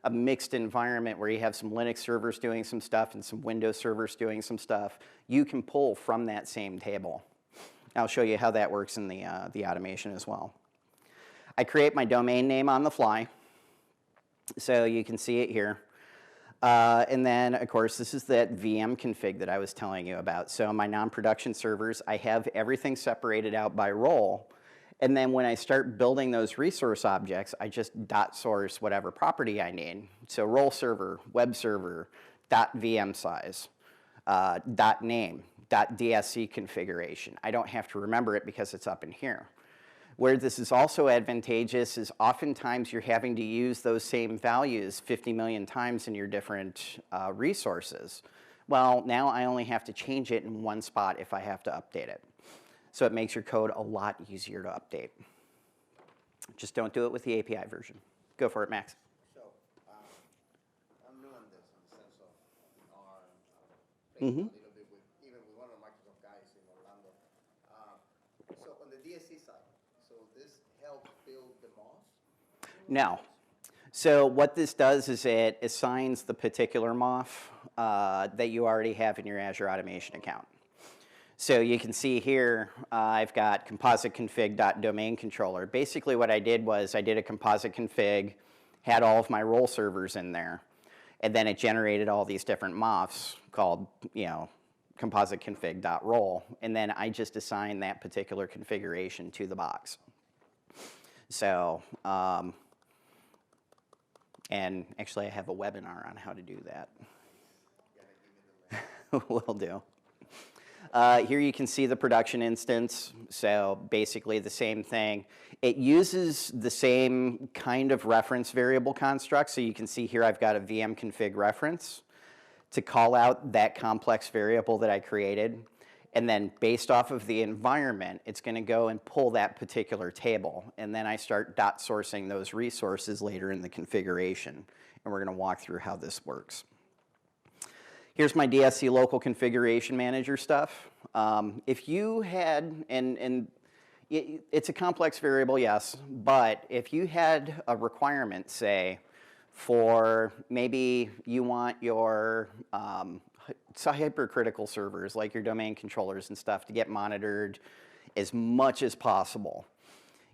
a mixed environment where you have some Linux servers doing some stuff and some Windows servers doing some stuff, you can pull from that same table. I'll show you how that works in the automation as well. I create my domain name on the fly, so you can see it here. And then, of course, this is that VM config that I was telling you about. So my non-production servers, I have everything separated out by role. And then when I start building those resource objects, I just dot source whatever property I need. So role server, web server, .vm size, .name, .dsc configuration. I don't have to remember it because it's up in here. Where this is also advantageous is oftentimes you're having to use those same values 50 million times in your different resources. Well, now I only have to change it in one spot if I have to update it. So it makes your code a lot easier to update. Just don't do it with the API version. Go for it, Max. So, I'm new on this in the sense of playing a little bit with, even with one of the Microsoft guys in Orlando. So on the DSC side, so this helps build the MOS? No. So what this does is it assigns the particular MOF that you already have in your Azure Automation account. So you can see here, I've got composite config.domain controller. Basically what I did was I did a composite config, had all of my role servers in there, and then it generated all these different MOFs called, composite config.role, and then I just assigned that particular configuration to the box. So, and actually I have a webinar on how to do that. Will do. Here you can see the production instance, so basically the same thing. It uses the same kind of reference variable construct, so you can see here I've got a VM config reference to call out that complex variable that I created, and then based off of the environment, it's going to go and pull that particular table, and then I start dot sourcing those resources later in the configuration, and we're going to walk through how this works. Here's my DSC local configuration manager stuff. If you had, and it's a complex variable, yes, but if you had a requirement, say, for maybe you want your hypercritical servers, like your domain controllers and stuff, to get monitored as much as possible,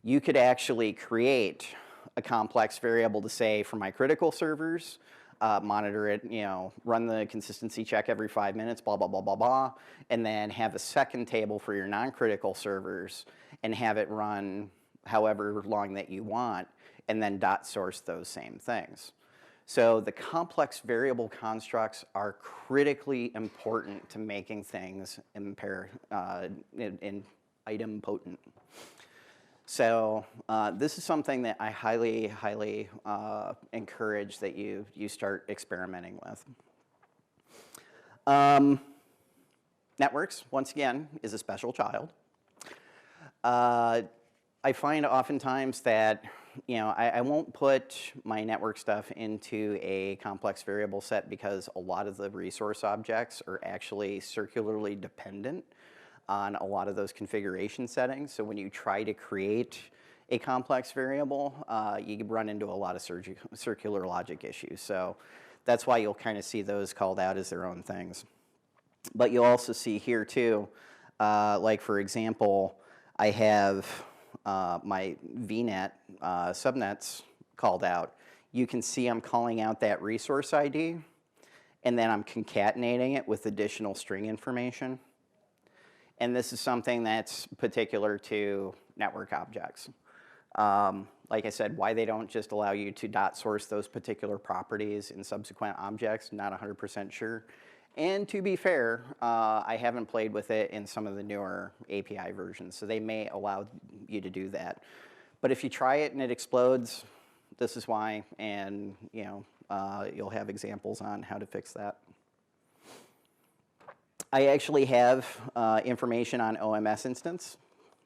you could actually create a complex variable to say, for my critical servers, monitor it, run the consistency check every 5 minutes, blah, blah, blah, blah, blah, and then have a second table for your non-critical servers and have it run however long that you want, and then dot source those same things. So the complex variable constructs are critically important to making things idempotent. So this is something that I highly, highly encourage that you start experimenting with. Networks, once again, is a special child. I find oftentimes that I won't put my network stuff into a complex variable set because a lot of the resource objects are actually circularly dependent on a lot of those configuration settings. So when you try to create a complex variable, you run into a lot of circular logic issues. So that's why you'll kind of see those called out as their own things. But you'll also see here too, like for example, I have my VNet subnets called out. You can see I'm calling out that resource ID, and then I'm concatenating it with additional string information. And this is something that's particular to network objects. Like I said, why they don't just allow you to dot source those particular properties in subsequent objects, not 100% sure. And to be fair, I haven't played with it in some of the newer API versions, so they may allow you to do that. But if you try it and it explodes, this is why, and you'll have examples on how to fix that. I actually have information on OMS instance.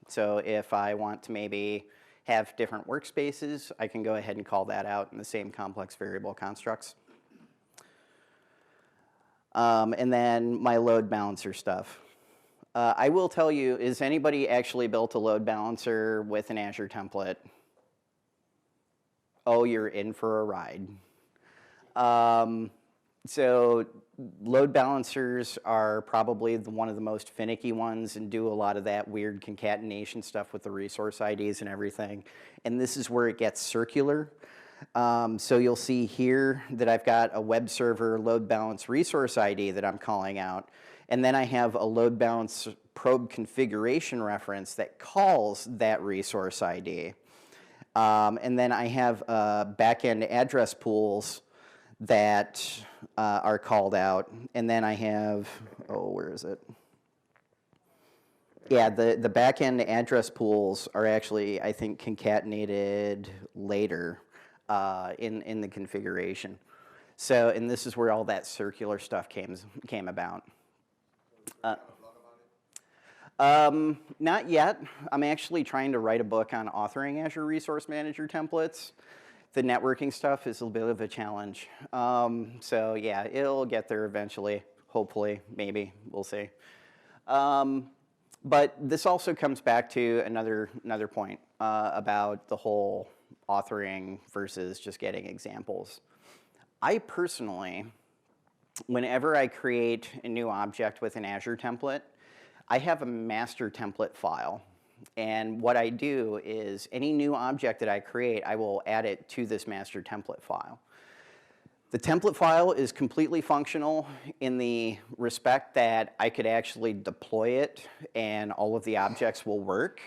So if I want to maybe have different workspaces, I can go ahead and call that out in the same complex variable constructs. And then my load balancer stuff. I will tell you, is anybody actually built a load balancer with an Azure template? Oh, you're in for a ride. So load balancers are probably one of the most finicky ones and do a lot of that weird concatenation stuff with the resource IDs and everything. And this is where it gets circular. So you'll see here that I've got a web server load balance resource ID that I'm calling out. And then I have a load balance probe configuration reference that calls that resource ID. And then I have backend address pools that are called out. And then I have, oh, where is it? Yeah, the backend address pools are actually, I think, concatenated later in the configuration. So, and this is where all that circular stuff came about. Not yet. I'm actually trying to write a book on authoring Azure Resource Manager templates. The networking stuff is a bit of a challenge. So yeah, it'll get there eventually, hopefully, maybe, we'll see. But this also comes back to another point about the whole authoring versus just getting examples. I personally, whenever I create a new object with an Azure template, I have a master template file. And what I do is any new object that I create, I will add it to this master template file. The template file is completely functional in the respect that I could actually deploy it and all of the objects will work.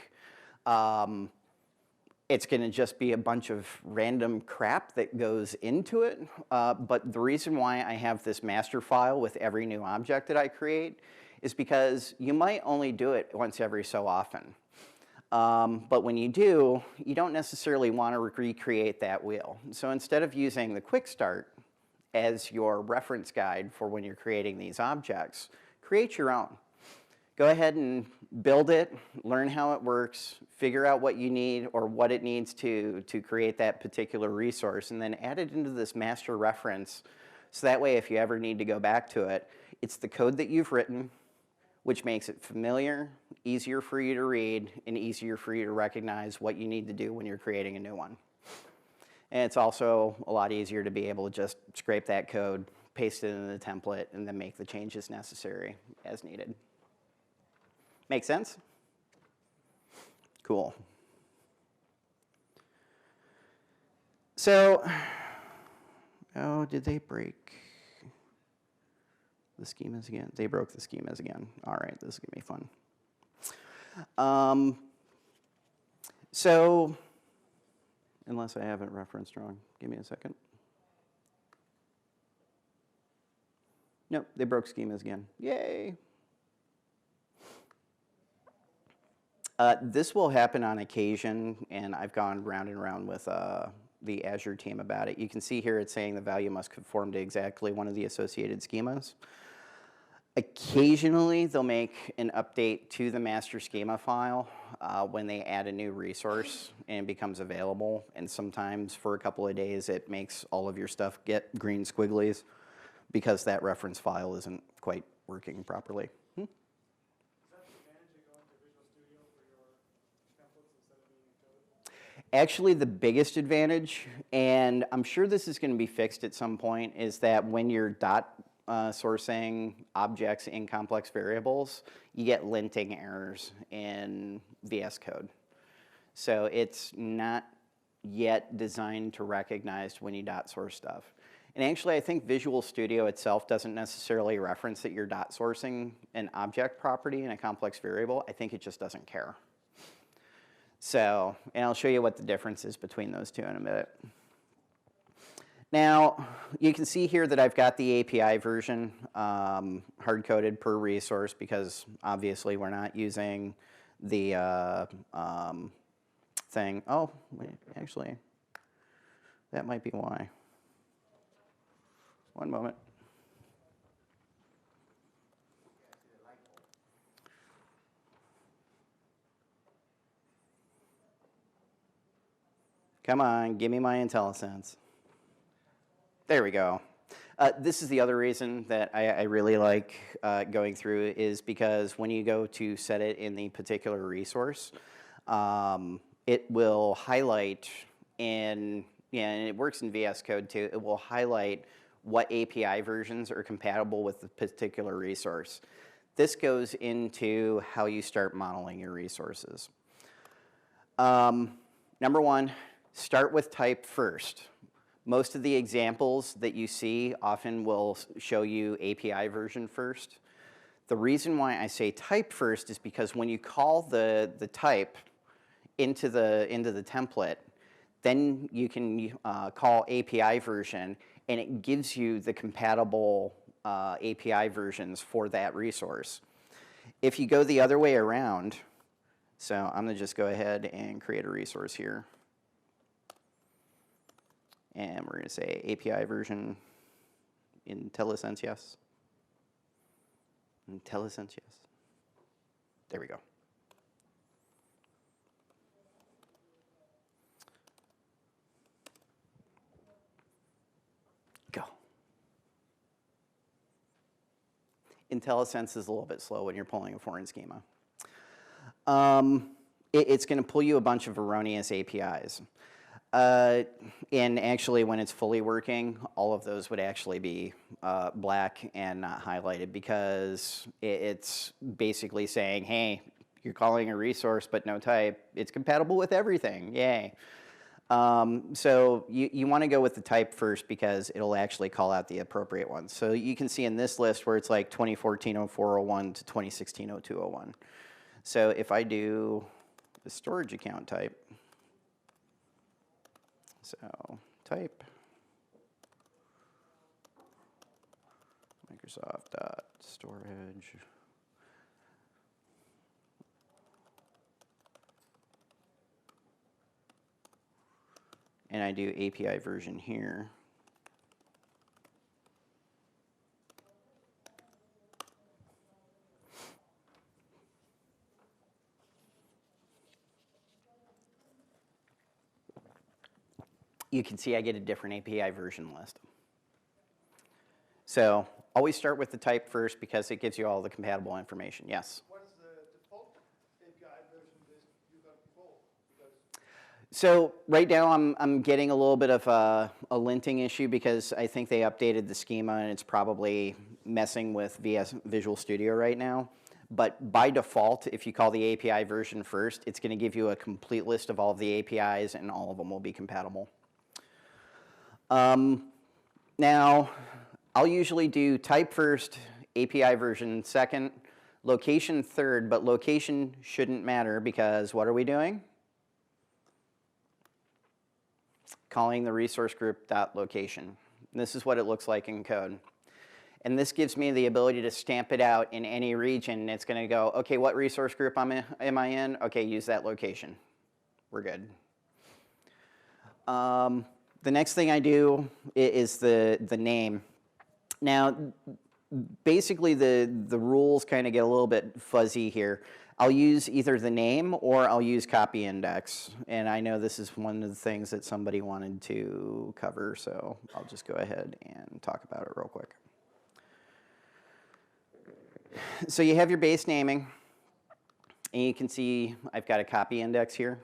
It's going to just be a bunch of random crap that goes into it. But the reason why I have this master file with every new object that I create is because you might only do it once every so often. But when you do, you don't necessarily want to recreate that wheel. So instead of using the quick start as your reference guide for when you're creating these objects, create your own. Go ahead and build it, learn how it works, figure out what you need or what it needs to create that particular resource, and then add it into this master reference. So that way, if you ever need to go back to it, it's the code that you've written, which makes it familiar, easier for you to read, and easier for you to recognize what you need to do when you're creating a new one. And it's also a lot easier to be able to just scrape that code, paste it in the template, and then make the changes necessary as needed. Make sense? Cool. So, oh, did they break the schemas again? They broke the schemas again. All right, this is going to be fun. So, unless I have it referenced wrong, give me a second. Nope, they broke schemas again. Yay. This will happen on occasion, and I've gone round and round with the Azure team about it. You can see here it's saying the value must conform to exactly one of the associated schemas. Occasionally, they'll make an update to the master schema file when they add a new resource and it becomes available. And sometimes for a couple of days, it makes all of your stuff get green squigglies because that reference file isn't quite working properly. Is that the advantage of going to Visual Studio for your templates instead of being in code? Actually, the biggest advantage, and I'm sure this is going to be fixed at some point, is that when you're sourcing objects in complex variables, you get linting errors in VS Code. So it's not yet designed to recognize when you source stuff. And actually, I think Visual Studio itself doesn't necessarily reference that you're sourcing an object property in a complex variable. I think it just doesn't care. So, and I'll show you what the difference is between those two in a minute. Now, you can see here that I've got the API version hard-coded per resource because obviously we're not using the thing. Oh, wait, actually, that might be why. One moment. Come on, give me my IntelliSense. There we go. This is the other reason that I really like going through is because when you go to set it in the particular resource, it will highlight and it works in VS Code too, it will highlight what API versions are compatible with the particular resource. This goes into how you start modeling your resources. Number one, start with type first. Most of the examples that you see often will show you API version first. The reason why I say type first is because when you call the type into the template, then you can call API version, and it gives you the compatible API versions for that resource. If you go the other way around, so I'm going to just go ahead and create a resource here. And we're going to say API version IntelliSense, yes. IntelliSense, yes. There we go. Go. IntelliSense is a little bit slow when you're pulling a foreign schema. It's going to pull you a bunch of erroneous APIs. And actually, when it's fully working, all of those would actually be black and not highlighted because it's basically saying, hey, you're calling a resource but no type. It's compatible with everything. Yay. So you want to go with the type first because it'll actually call out the appropriate ones. So you can see in this list where it's like 2014-0401 to 2016-0201. So if I do the storage account type, so type Microsoft.storage. And I do API version here. You can see I get a different API version list. So always start with the type first because it gives you all the compatible information. Yes? What is the default API version that you got before? Because So right now I'm getting a little bit of a linting issue because I think they updated the schema and it's probably messing with Visual Studio right now. But by default, if you call the API version first, it's going to give you a complete list of all of the APIs and all of them will be compatible. Now, I'll usually do type first, API version second, location third, but location shouldn't matter because what are we doing? calling the resource group .location. This is what it looks like in code. And this gives me the ability to stamp it out in any region. It's going to go, okay, what resource group am I in? Okay, use that location. We're good. The next thing I do is the name. Now, basically the rules kind of get a little bit fuzzy here. I'll use either the name or I'll use copy index. And I know this is one of the things that somebody wanted to cover, so I'll just go ahead and talk about it real quick. So you have your base naming, and you can see I've got a copy index here.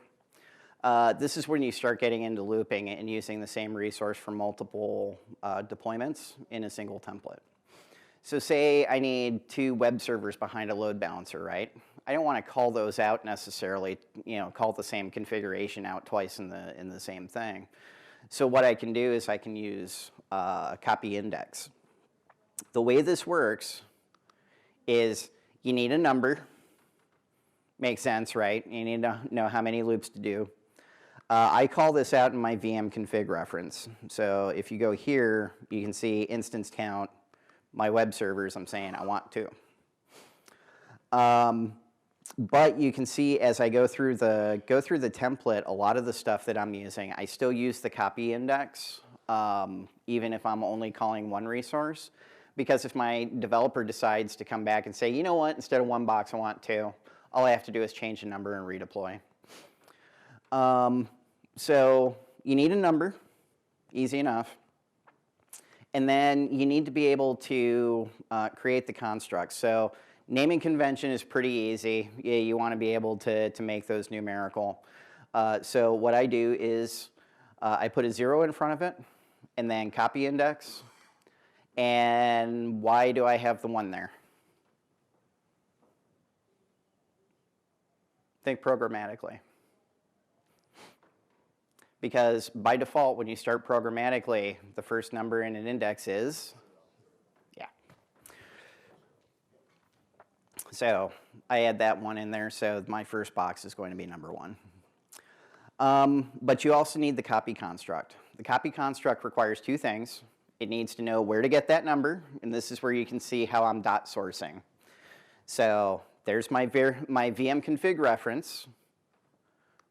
This is when you start getting into looping and using the same resource for multiple deployments in a single template. So say I need 2 web servers behind a load balancer, right? I don't want to call those out necessarily, call the same configuration out twice in the same thing. So what I can do is I can use copy index. The way this works is you need a number. Makes sense, right? You need to know how many loops to do. I call this out in my VM config reference. So if you go here, you can see instance count, my web servers, I'm saying I want 2. But you can see as I go through the template, a lot of the stuff that I'm using, I still use the copy index, even if I'm only calling one resource. Because if my developer decides to come back and say, you know what, instead of 1 box, I want 2, all I have to do is change the number and redeploy. So you need a number, easy enough. And then you need to be able to create the construct. So naming convention is pretty easy. You want to be able to make those numerical. So what I do is I put a 0 in front of it, and then copy index. And why do I have the 1 there? Think programmatically. Because by default, when you start programmatically, the first number in an index is, yeah. So I add that 1 in there, so my first box is going to be number 1. But you also need the copy construct. The copy construct requires 2 things. It needs to know where to get that number, and this is where you can see how I'm dot sourcing. So there's my VM config reference,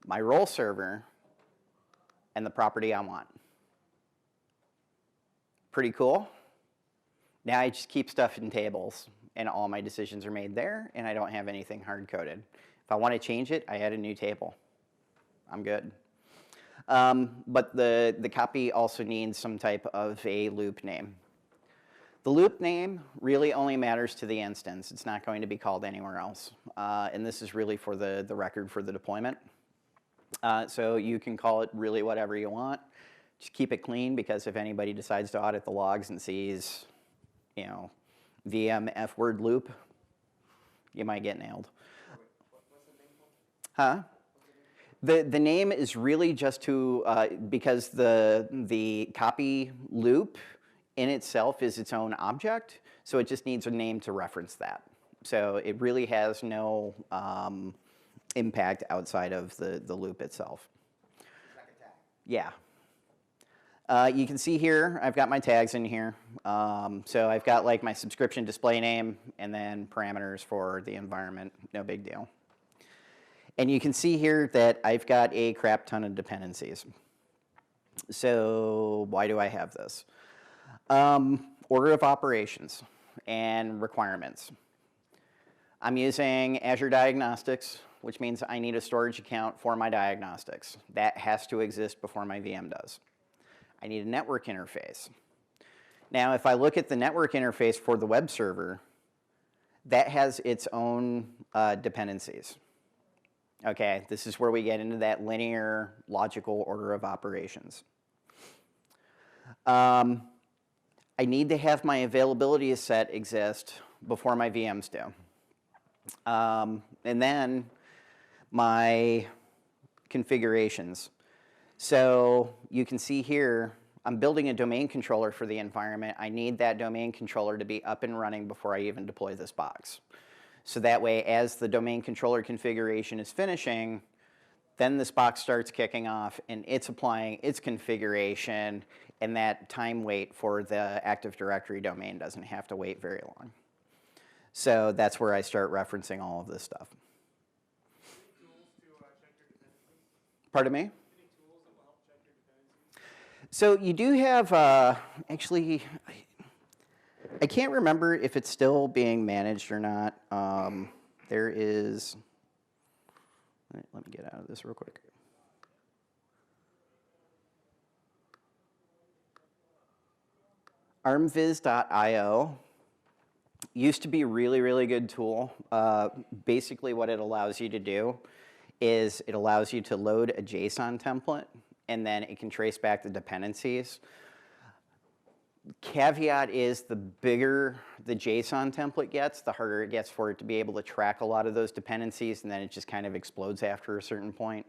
my role server, and the property I want. Pretty cool. Now I just keep stuff in tables, and all my decisions are made there, and I don't have anything hard-coded. If I want to change it, I add a new table. I'm good. But the copy also needs some type of a loop name. The loop name really only matters to the instance. It's not going to be called anywhere else. And this is really for the record for the deployment. So you can call it really whatever you want. Just keep it clean, because if anybody decides to audit the logs and sees, VM F word loop, you might get nailed. Huh? The name is really just to, because the copy loop in itself is its own object, so it just needs a name to reference that. So it really has no impact outside of the loop itself. Like a tag. Yeah. You can see here, I've got my tags in here. So I've got like my subscription display name and then parameters for the environment, no big deal. And you can see here that I've got a crap ton of dependencies. So why do I have this? Order of operations and requirements. I'm using Azure Diagnostics, which means I need a storage account for my diagnostics. That has to exist before my VM does. I need a network interface. Now, if I look at the network interface for the web server, that has its own dependencies. Okay, this is where we get into that linear logical order of operations. I need to have my availability set exist before my VMs do. And then my configurations. So you can see here, I'm building a domain controller for the environment. I need that domain controller to be up and running before I even deploy this box. So that way, as the domain controller configuration is finishing, then this box starts kicking off and it's applying its configuration, and that time wait for the Active Directory domain doesn't have to wait very long. So that's where I start referencing all of this stuff. Pardon me? So you do have, actually, I can't remember if it's still being managed or not. There is, let me get out of this real quick. armviz.io used to be a really, really good tool. Basically what it allows you to do is it allows you to load a JSON template, and then it can trace back the dependencies. Caveat is the bigger the JSON template gets, the harder it gets for it to be able to track a lot of those dependencies, and then it just kind of explodes after a certain point.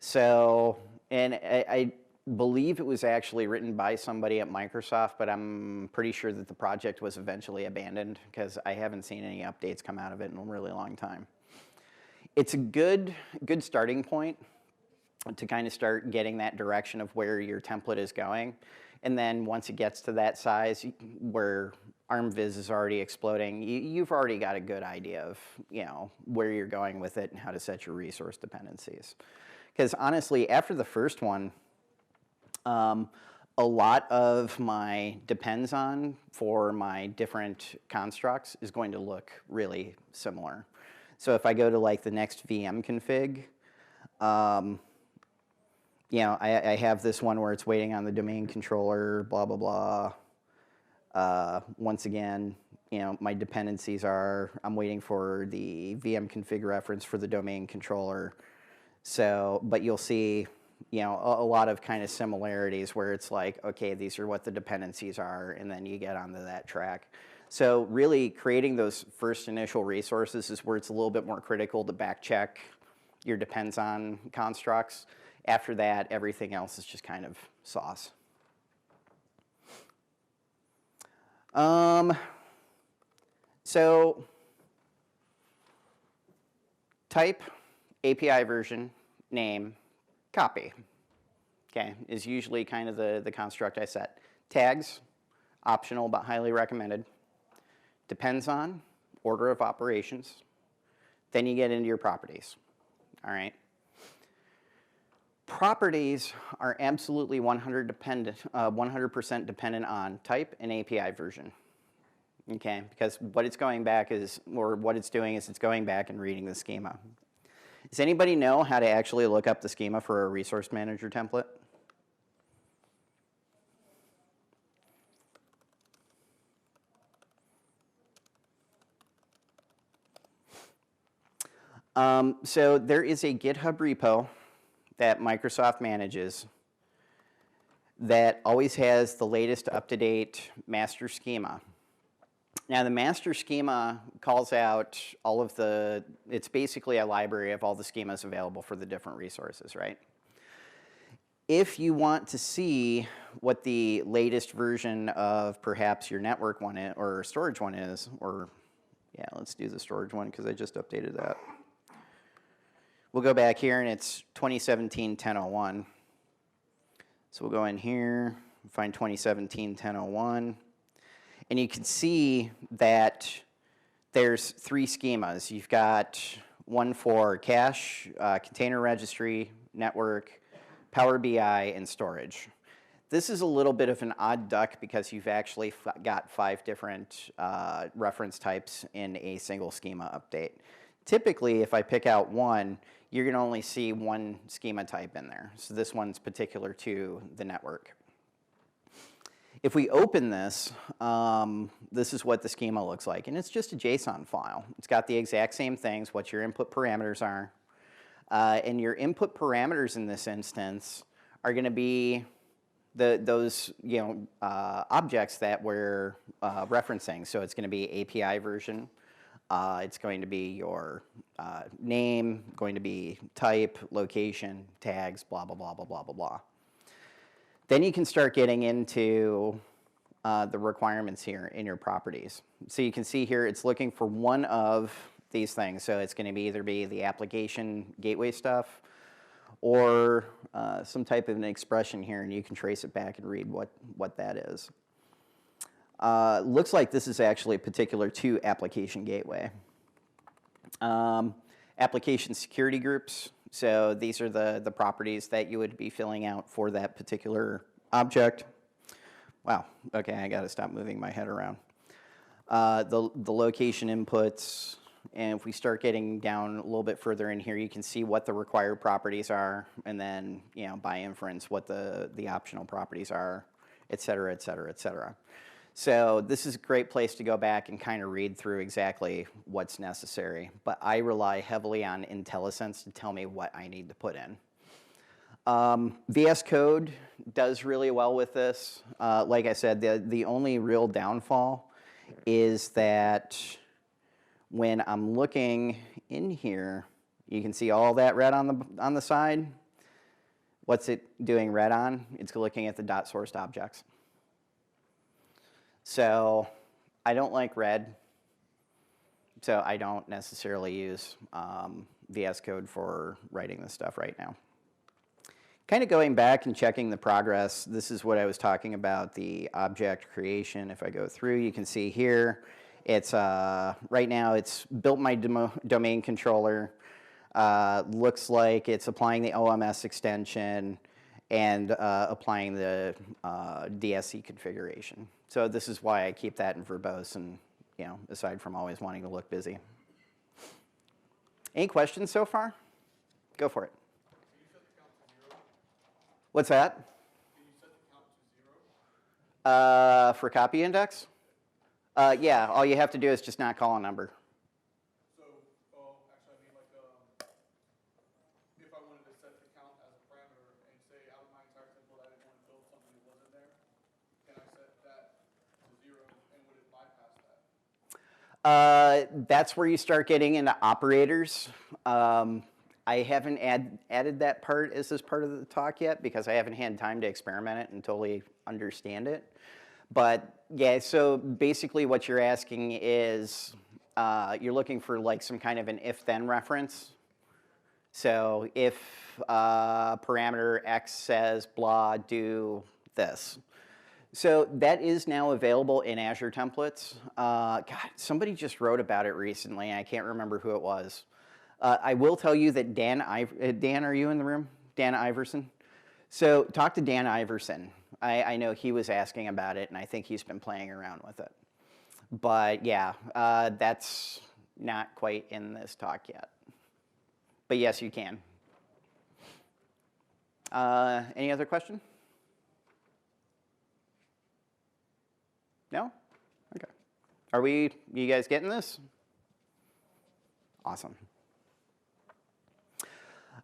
So, and I believe it was actually written by somebody at Microsoft, but I'm pretty sure that the project was eventually abandoned because I haven't seen any updates come out of it in a really long time. It's a good starting point to kind of start getting that direction of where your template is going. And then once it gets to that size where ArmViz is already exploding, you've already got a good idea of, you know, where you're going with it and how to set your resource dependencies. Because honestly, after the first one, a lot of my depends on for my different constructs is going to look really similar. So if I go to like the next VM config, you know, I have this one where it's waiting on the domain controller, blah, blah, blah. Once again, you know, my dependencies are, I'm waiting for the VM config reference for the domain controller. So, but you'll see, you know, a lot of kind of similarities where it's like, okay, these are what the dependencies are, and then you get onto that track. So really creating those first initial resources is where it's a little bit more critical to back check your depends on constructs. After that, everything else is just kind of sauce. So type, API version, name, copy, okay, is usually kind of the construct I set. Tags, optional but highly recommended. Depends on, order of operations. Then you get into your properties, all right? Properties are absolutely 100% dependent on type and API version, okay? Because what it's going back is, or what it's doing is it's going back and reading the schema. Does anybody know how to actually look up the schema for a resource manager template? So there is a GitHub repo that Microsoft manages that always has the latest up-to-date master schema. Now the master schema calls out all of the, it's basically a library of all the schemas available for the different resources, right? If you want to see what the latest version of perhaps your network one is, or storage one is, or yeah, let's do the storage one because I just updated that. We'll go back here and it's 2017-1001. So we'll go in here, find 2017-1001. And you can see that there's three schemas. You've got one for cache, container registry, network, Power BI, and storage. This is a little bit of an odd duck because you've actually got 5 different reference types in a single schema update. Typically, if I pick out one, you're going to only see one schema type in there. So this one's particular to the network. If we open this, this is what the schema looks like. And it's just a JSON file. It's got the exact same things, what your input parameters are. And your input parameters in this instance are going to be those objects that we're referencing. So it's going to be API version. It's going to be your name, going to be type, location, tags, blah, blah, blah, blah, blah, blah, blah. Then you can start getting into the requirements here in your properties. So you can see here it's looking for one of these things. So it's going to be either be the application gateway stuff, or some type of an expression here, and you can trace it back and read what that is. Looks like this is actually particular to application gateway. Application security groups. So these are the properties that you would be filling out for that particular object. Wow, okay, I gotta stop moving my head around. The location inputs, and if we start getting down a little bit further in here, you can see what the required properties are, and then, you know, by inference, what the optional properties are, et cetera, et cetera, et cetera. So this is a great place to go back and kind of read through exactly what's necessary. But I rely heavily on IntelliSense to tell me what I need to put in. VS Code does really well with this. Like I said, the only real downfall is that when I'm looking in here, you can see all that red on the side. What's it doing red on? It's looking at the .sourced objects. So I don't like red, so I don't necessarily use VS Code for writing this stuff right now. Kind of going back and checking the progress, this is what I was talking about, the object creation. If I go through, you can see here, it's right now it's built my domain controller, looks like it's applying the OMS extension, and applying the DSC configuration. So this is why I keep that in verbose, and, you know, aside from always wanting to look busy. Any questions so far? Go for it. Can you set the count to 0? What's that? Can you set the count to 0? For copy index? Yeah, all you have to do is just not call a number. So, actually, I mean, like, if I wanted to set the count as a parameter and say out of my entire template I didn't want to build something that wasn't there, can I set that to 0 and would it bypass that? That's where you start getting into operators. I haven't added that part as this part of the talk yet because I haven't had time to experiment it and totally understand it. But yeah, so basically what you're asking is you're looking for like some kind of an if-then reference. So if parameter X says blah, do this. So that is now available in Azure Templates. God, somebody just wrote about it recently. I can't remember who it was. I will tell you that Dan, are you in the room? Dan Iverson? So talk to Dan Iverson. I know he was asking about it, and I think he's been playing around with it. But yeah, that's not quite in this talk yet. But yes, you can. Any other question? No? Okay. Are you guys getting this? Awesome.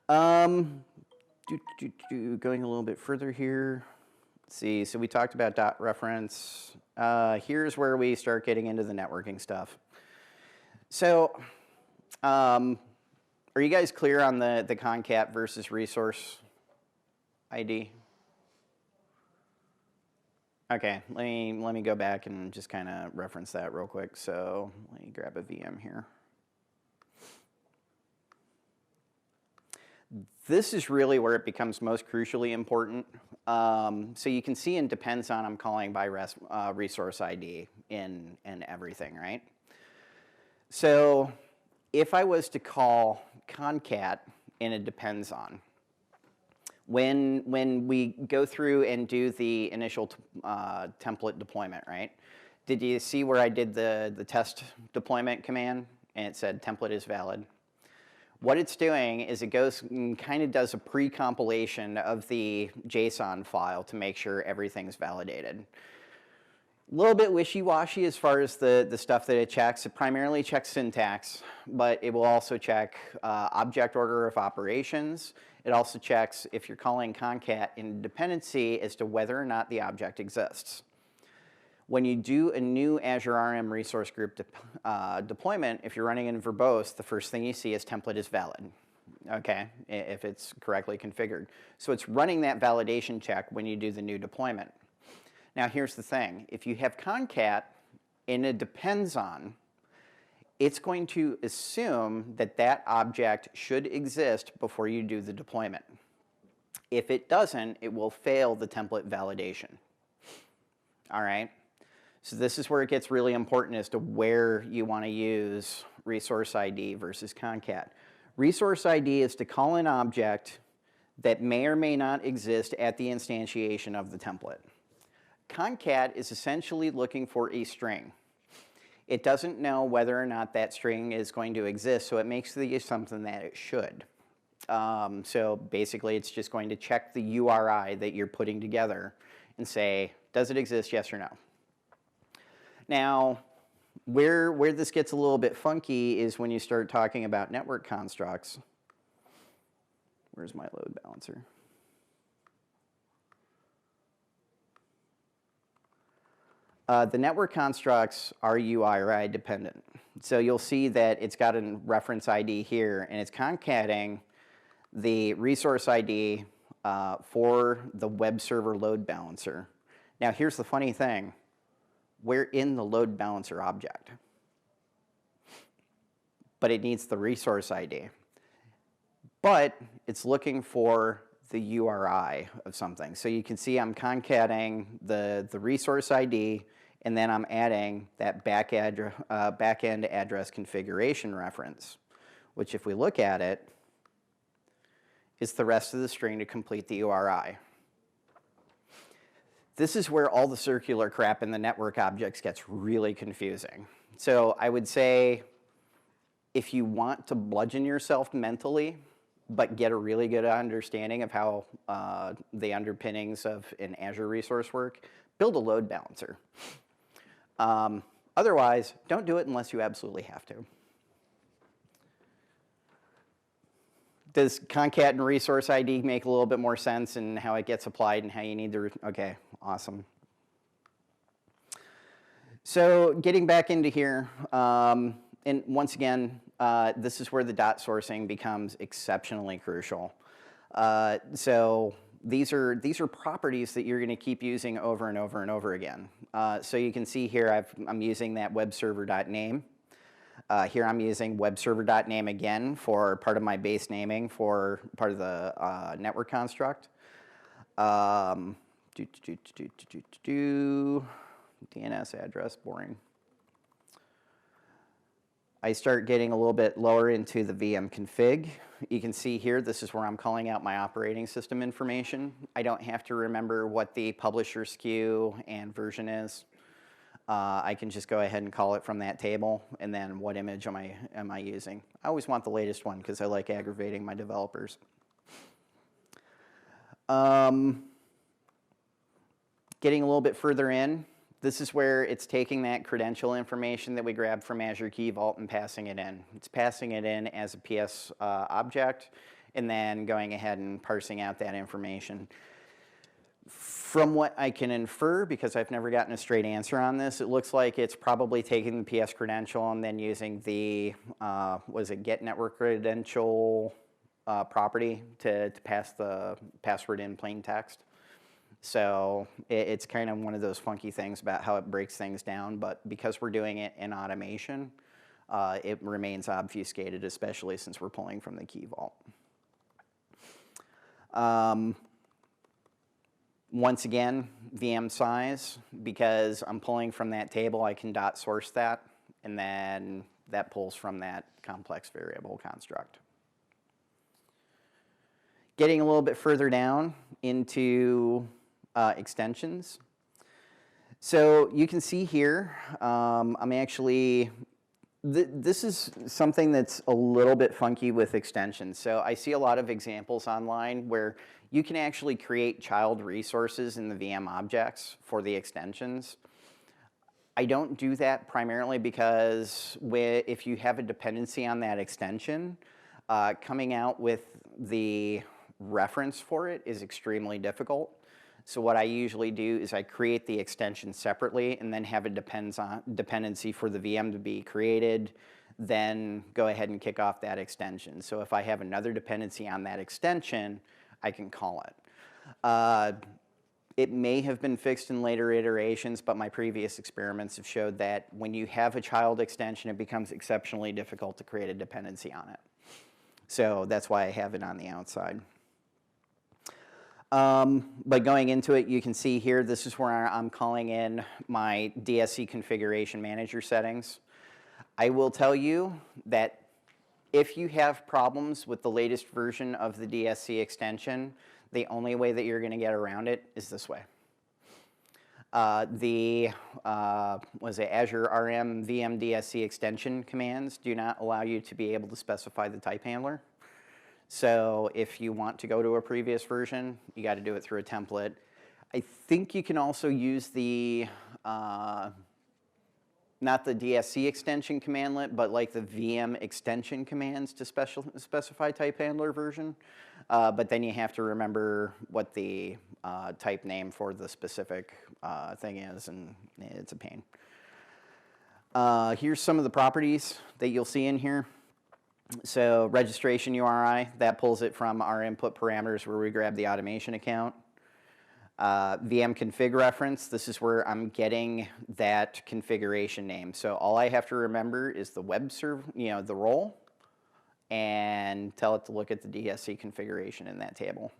Going a little bit further here. Let's see, so we talked about dot reference. Here's where we start getting into the networking stuff. So, are you guys clear on the Concat versus resource ID? Okay, let me go back and just kind of reference that real quick. So let me grab a VM here. This is really where it becomes most crucially important. So you can see in depends on I'm calling by resource ID in everything, right? So if I was to call concat in a depends on, when we go through and do the initial template deployment, right? Did you see where I did the test deployment command and it said template is valid? What it's doing is it goes and kind of does a pre-compilation of the JSON file to make sure everything's validated. A little bit wishy-washy as far as the stuff that it checks. It primarily checks syntax, but it will also check object order of operations. It also checks if you're calling concat in dependency as to whether or not the object exists. When you do a new Azure RM resource group deployment, if you're running in verbose, the first thing you see is template is valid, okay, if it's correctly configured. So it's running that validation check when you do the new deployment. Now here's the thing, if you have concat in a depends on, it's going to assume that that object should exist before you do the deployment. If it doesn't, it will fail the template validation. All right? So this is where it gets really important as to where you want to use resource ID versus Concat. Resource ID is to call an object that may or may not exist at the instantiation of the template. Concat is essentially looking for a string. It doesn't know whether or not that string is going to exist, so it makes the assumption that it should. So basically, it's just going to check the URI that you're putting together and say, does it exist, yes or no? Now, where this gets a little bit funky is when you start talking about network constructs. Where's my load balancer? The network constructs are URI dependent. So you'll see that it's got a reference ID here, and it's concating the resource ID for the web server load balancer. Now here's the funny thing. We're in the load balancer object, but it needs the resource ID. But it's looking for the URI of something. So you can see I'm concating the resource ID, and then I'm adding that back-end address configuration reference, which if we look at it, is the rest of the string to complete the URI. This is where all the circular crap in the network objects gets really confusing. So I would say if you want to bludgeon yourself mentally, but get a really good understanding of how the underpinnings of an Azure resource work, build a load balancer. Otherwise, don't do it unless you absolutely have to. Does Concat and resource ID make a little bit more sense in how it gets applied and how you need to, okay, awesome. So getting back into here, and once again, this is where the dot sourcing becomes exceptionally crucial. So these are properties that you're going to keep using over and over and over again. So you can see here I'm using that web server.name. Here I'm using web server.name again for part of my base naming for part of the network construct. DNS address, boring. I start getting a little bit lower into the VM config. You can see here, this is where I'm calling out my operating system information. I don't have to remember what the publisher SKU and version is. I can just go ahead and call it from that table, and then what image am I using? I always want the latest one because I like aggravating my developers. Getting a little bit further in, this is where it's taking that credential information that we grabbed from Azure Key Vault and passing it in. It's passing it in as a PS object, and then going ahead and parsing out that information. From what I can infer, because I've never gotten a straight answer on this, it looks like it's probably taking the PS credential and then using the, get network credential property to pass the password in plain text. So it's kind of one of those funky things about how it breaks things down, but because we're doing it in automation, it remains obfuscated, especially since we're pulling from the Key Vault. Once again, VM size, because I'm pulling from that table, I can dot source that, and then that pulls from that complex variable construct. Getting a little bit further down into extensions. So you can see here, I'm actually, this is something that's a little bit funky with extensions. So I see a lot of examples online where you can actually create child resources in the VM objects for the extensions. I don't do that primarily because if you have a dependency on that extension, coming out with the reference for it is extremely difficult. So what I usually do is I create the extension separately and then have a dependency for the VM to be created, then go ahead and kick off that extension. So if I have another dependency on that extension, I can call it. It may have been fixed in later iterations, but my previous experiments have showed that when you have a child extension, it becomes exceptionally difficult to create a dependency on it. So that's why I have it on the outside. But going into it, you can see here, this is where I'm calling in my DSC configuration manager settings. I will tell you that if you have problems with the latest version of the DSC extension, the only way that you're going to get around it is this way. Was it Azure RM VM DSC extension commands do not allow you to be able to specify the type handler. So if you want to go to a previous version, you got to do it through a template. I think you can also use the, not the DSC extension commandlet, but like the VM extension commands to specify type handler version. But then you have to remember what the type name for the specific thing is, and it's a pain. Here's some of the properties that you'll see in here. So registration URI, that pulls it from our input parameters where we grab the automation account. VM config reference, this is where I'm getting that configuration name. So all I have to remember is the web server, the role, and tell it to look at the DSC configuration in that table.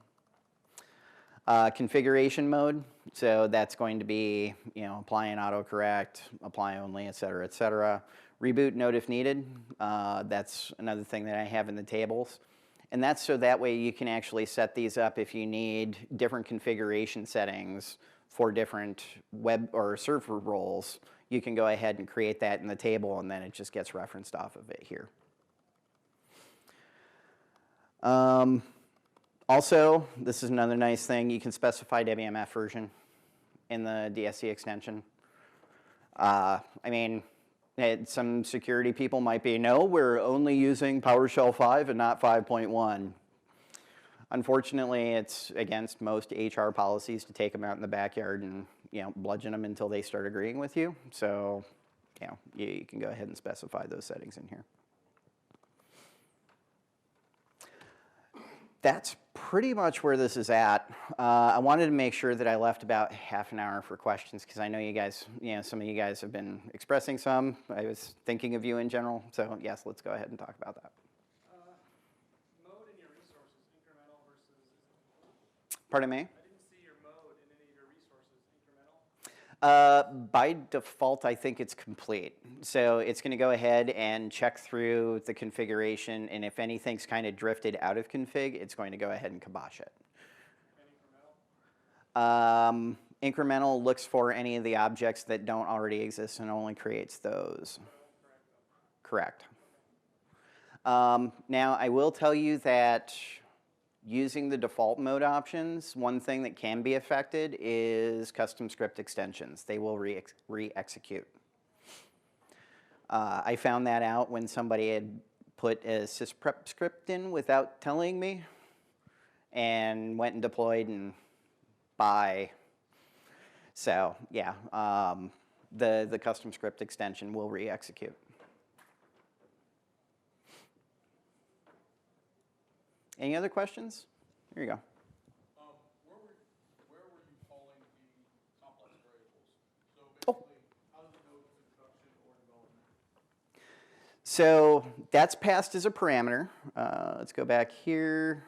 Configuration mode, so that's going to be, apply and autocorrect, apply only, et cetera, et cetera. Reboot note if needed, that's another thing that I have in the tables. And that's so that way you can actually set these up if you need different configuration settings for different web or server roles. You can go ahead and create that in the table, and then it just gets referenced off of it here. Also, this is another nice thing. You can specify WMF version in the DSC extension. I mean, some security people might be, no, we're only using PowerShell 5 and not 5.1. Unfortunately, it's against most HR policies to take them out in the backyard and bludgeon them until they start agreeing with you. So you can go ahead and specify those settings in here. That's pretty much where this is at. I wanted to make sure that I left about half an hour for questions because I know you guys, some of you guys have been expressing some. I was thinking of you in general. So yes, let's go ahead and talk about that. Mode in your resources, incremental versus... Pardon me? I didn't see your mode in any of your resources, incremental. By default, I think it's complete. So it's going to go ahead and check through the configuration, and if anything's kind of drifted out of config, it's going to go ahead and kibosh it. And incremental? Incremental looks for any of the objects that don't already exist and only creates those. Correct. Now, I will tell you that using the default mode options, one thing that can be affected is custom script extensions. They will re-execute. I found that out when somebody had put a sysprep script in without telling me and went and deployed and bye. So yeah, the custom script extension will re-execute. Any other questions? Here you go. Where were you calling the complex variables? So basically, how does it know if it's production or development? So that's passed as a parameter. Let's go back here.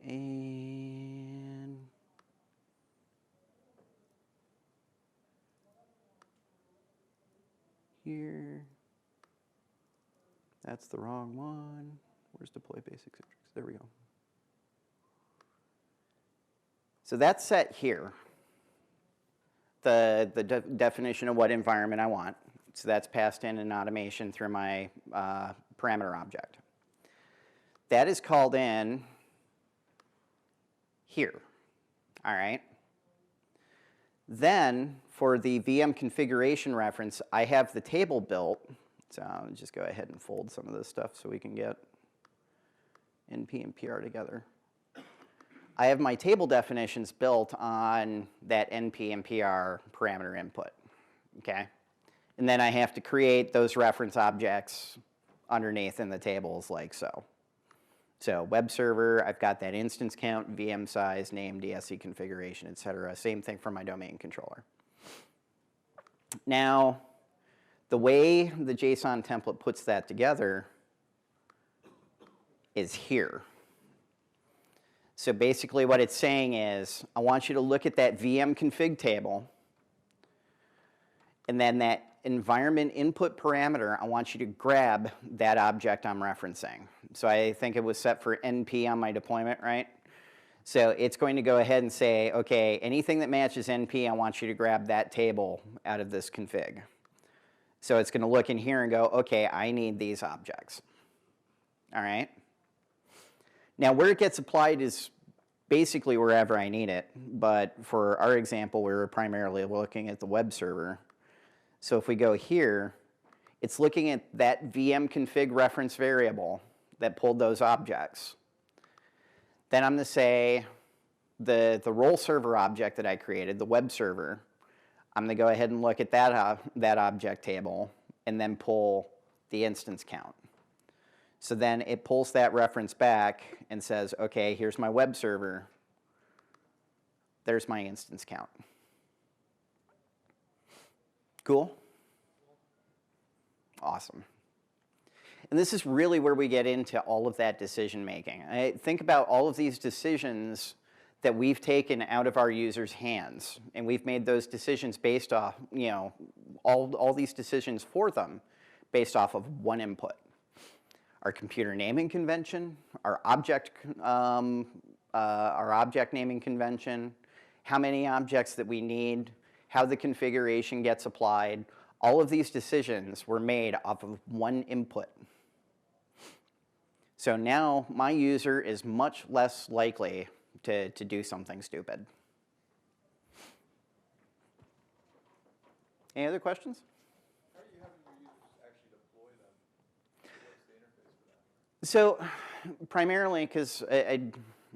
And here. That's the wrong one. Where's deploy basic citrix? There we go. So that's set here. The definition of what environment I want. So that's passed in an automation through my parameter object. That is called in here. All right. Then for the VM configuration reference, I have the table built. So I'll just go ahead and fold some of this stuff so we can get NP and PR together. I have my table definitions built on that NP and PR parameter input, okay? And then I have to create those reference objects underneath in the tables like so. So web server, I've got that instance count, VM size, name, DSC configuration, et cetera. Same thing for my domain controller. Now, the way the JSON template puts that together is here. So basically what it's saying is, I want you to look at that VM config table, and then that environment input parameter, I want you to grab that object I'm referencing. So I think it was set for NP on my deployment, right? So it's going to go ahead and say, okay, anything that matches NP, I want you to grab that table out of this config. So it's going to look in here and go, okay, I need these objects. All right? Now, where it gets applied is basically wherever I need it. But for our example, we were primarily looking at the web server. So if we go here, it's looking at that VM config reference variable that pulled those objects. Then I'm going to say the role server object that I created, the web server, I'm going to go ahead and look at that object table and then pull the instance count. So then it pulls that reference back and says, okay, here's my web server. There's my instance count. Cool? Awesome. And this is really where we get into all of that decision making. Think about all of these decisions that we've taken out of our users' hands, and we've made those decisions based off, all these decisions for them based off of one input. Our computer naming convention, our object naming convention, how many objects that we need, how the configuration gets applied. All of these decisions were made off of one input. So now my user is much less likely to do something stupid. Any other questions? How are you having your users actually deploy them? What's the interface for that? So primarily because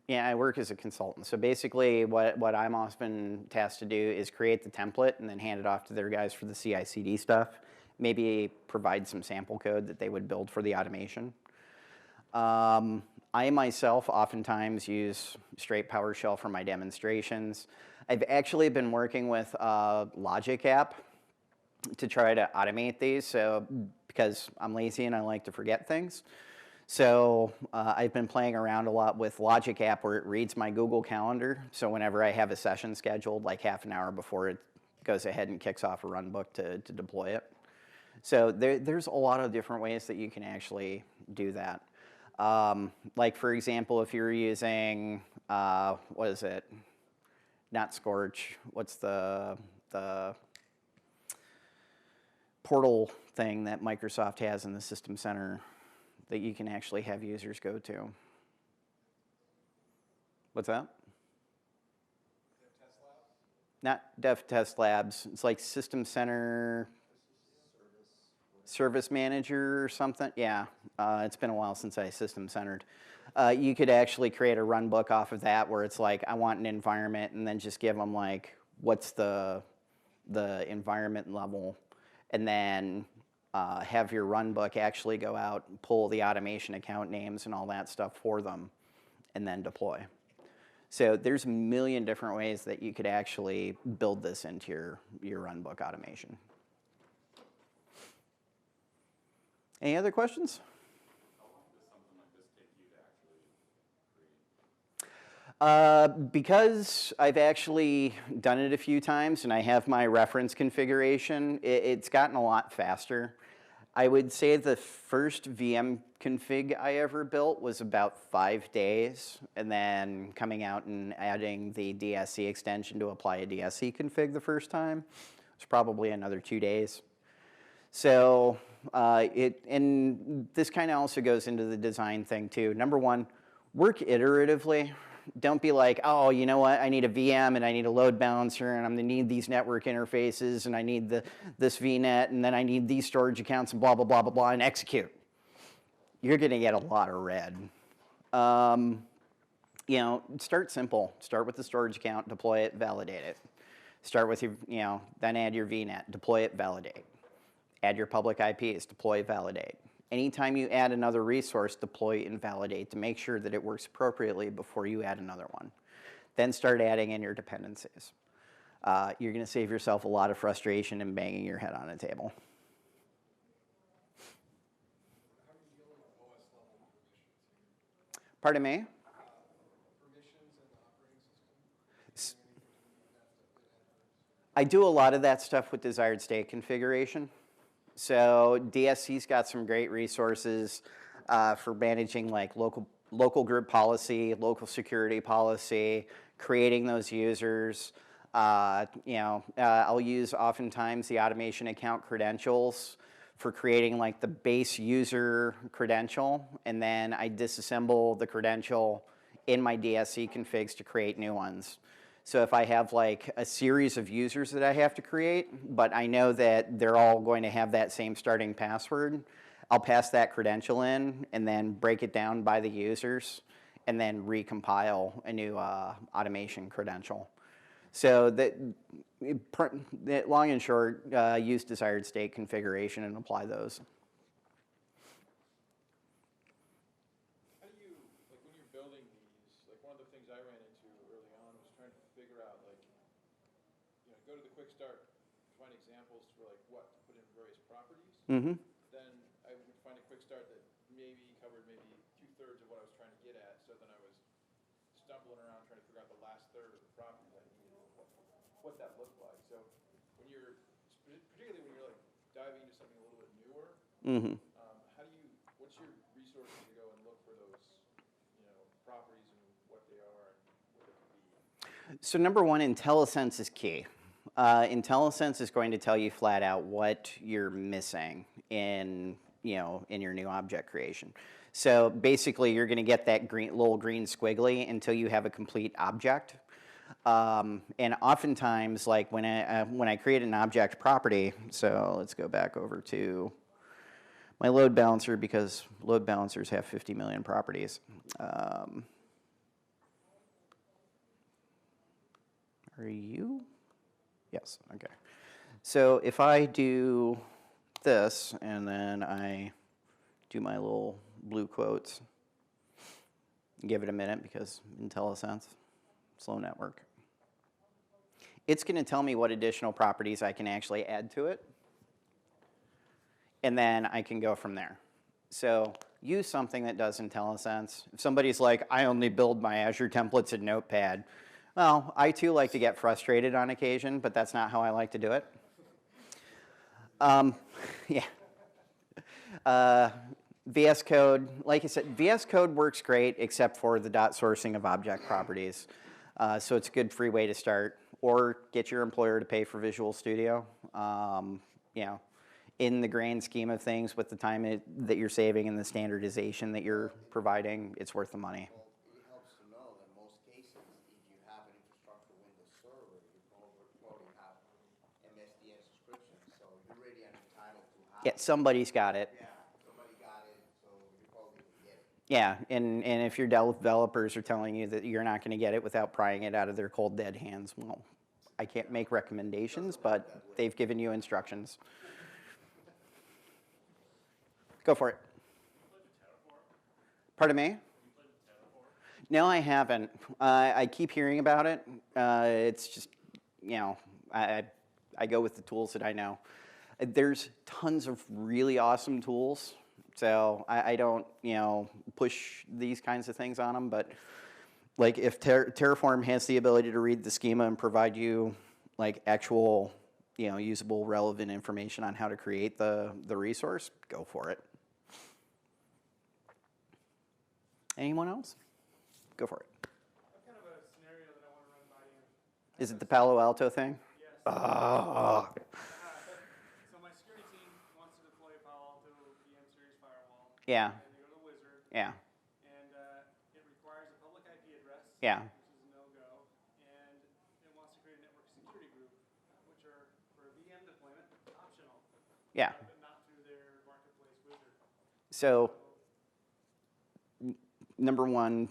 I work as a consultant. So basically what I'm often tasked to do is create the template and then hand it off to their guys for the CI/CD stuff. Maybe provide some sample code that they would build for the automation. I myself oftentimes use straight PowerShell for my demonstrations. I've actually been working with Logic app to try to automate these, so because I'm lazy and I like to forget things. So I've been playing around a lot with Logic app where it reads my Google Calendar. So whenever I have a session scheduled, like half an hour before it goes ahead and kicks off a runbook to deploy it. So there's a lot of different ways that you can actually do that. Like for example, if you're using, what is it? Not Scorch, what's the portal thing that Microsoft has in the System Center that you can actually have users go to? What's that? Not Dev Test Labs. It's like System Center Service Manager or something. Yeah, it's been a while since I system centered. You could actually create a run book off of that where it's like, I want an environment, and then just give them like, what's the environment level, and then have your run book actually go out and pull the automation account names and all that stuff for them, and then deploy. So there's a million different ways that you could actually build this into your run book automation. Any other questions? How long does something like this take you to actually create? Because I've actually done it a few times and I have my reference configuration, it's gotten a lot faster. I would say the first VM config I ever built was about 5 days, and then coming out and adding the DSC extension to apply a DSC config the first time was probably another 2 days. So and this kind of also goes into the design thing too. Number one, work iteratively. Don't be like, oh, you know what, I need a VM and I need a load balancer and I'm gonna need these network interfaces and I need this VNet and then I need these storage accounts and blah, blah, blah, blah, blah, and execute. You're gonna get a lot of red. Start simple. Start with the storage account, deploy it, validate it. Start with your, then add your VNet, deploy it, validate. Add your public IPs, deploy, validate. Anytime you add another resource, deploy and validate to make sure that it works appropriately before you add another one. Then start adding in your dependencies. You're going to save yourself a lot of frustration and banging your head on a table. How do you deal with OS level permissions? Pardon me? Permissions I do a lot of that stuff with desired state configuration. So DSC's got some great resources for managing like local group policy, local security policy, creating those users. I'll use oftentimes the automation account credentials for creating like the base user credential, and then I disassemble the credential in my DSC configs to create new ones. So if I have like a series of users that I have to create, but I know that they're all going to have that same starting password, I'll pass that credential in and then break it down by the users and then recompile a new automation credential. So that long and short, use desired state configuration and apply those. How do you, like when you're building these, like one of the things I ran into early on was trying to figure out like, you know, go to the quick start, find examples for like what to put in various properties. Mm-hmm. Then I would find a quick start that maybe covered maybe 2/3 of what I was trying to get at. So then I was stumbling around trying to figure out the last third of the properties I needed, what that looked like. So when you're, particularly when you're like diving into something a little bit newer, Mm-hmm. what's your resources to go and look for those, you know, properties and what they are and what they could be? So number one, IntelliSense is key. IntelliSense is going to tell you flat out what you're missing in your new object creation. So basically, you're going to get that little green squiggly until you have a complete object. And oftentimes, like when I create an object property, so let's go back over to my load balancer because load balancers have 50 million properties. Are you? Yes, okay. So if I do this and then I do my little blue quotes, give it a minute because IntelliSense, slow network. It's going to tell me what additional properties I can actually add to it, and then I can go from there. So use something that does IntelliSense. If somebody's like, I only build my Azure templates in Notepad, well, I too like to get frustrated on occasion, but that's not how I like to do it. VS Code, like I said, VS Code works great except for the dot sourcing of object properties. So it's a good free way to start. Or get your employer to pay for Visual Studio. In the grand scheme of things, with the time that you're saving and the standardization that you're providing, it's worth the money. Well, it helps to know that in most cases, if you have an infrastructure Windows server, you probably have MSDN subscription, so you're already entitled to have. Yeah, somebody's got it. Yeah, somebody got it, so you probably can get it. Yeah, and if your developers are telling you that you're not going to get it without prying it out of their cold dead hands, well, I can't make recommendations, but they've given you instructions. Go for it. Pardon me? No, I haven't. I keep hearing about it. It's just, I go with the tools that I know. There's tons of really awesome tools, so I don't, push these kinds of things on them, but like if Terraform has the ability to read the schema and provide you like actual, usable, relevant information on how to create the resource, go for it. Anyone else? Go for it. I've kind of a scenario that I want to run by you. Is it the Palo Alto thing? Yes. Oh. So my security team wants to deploy a Palo Alto VM series firewall. Yeah. And they go to Wizard. Yeah. And it requires a public IP address. Yeah. Which is a no-go. And it wants to create a network security group, which are for VM deployment optional. Yeah. But not through their marketplace Wizard. So, number one,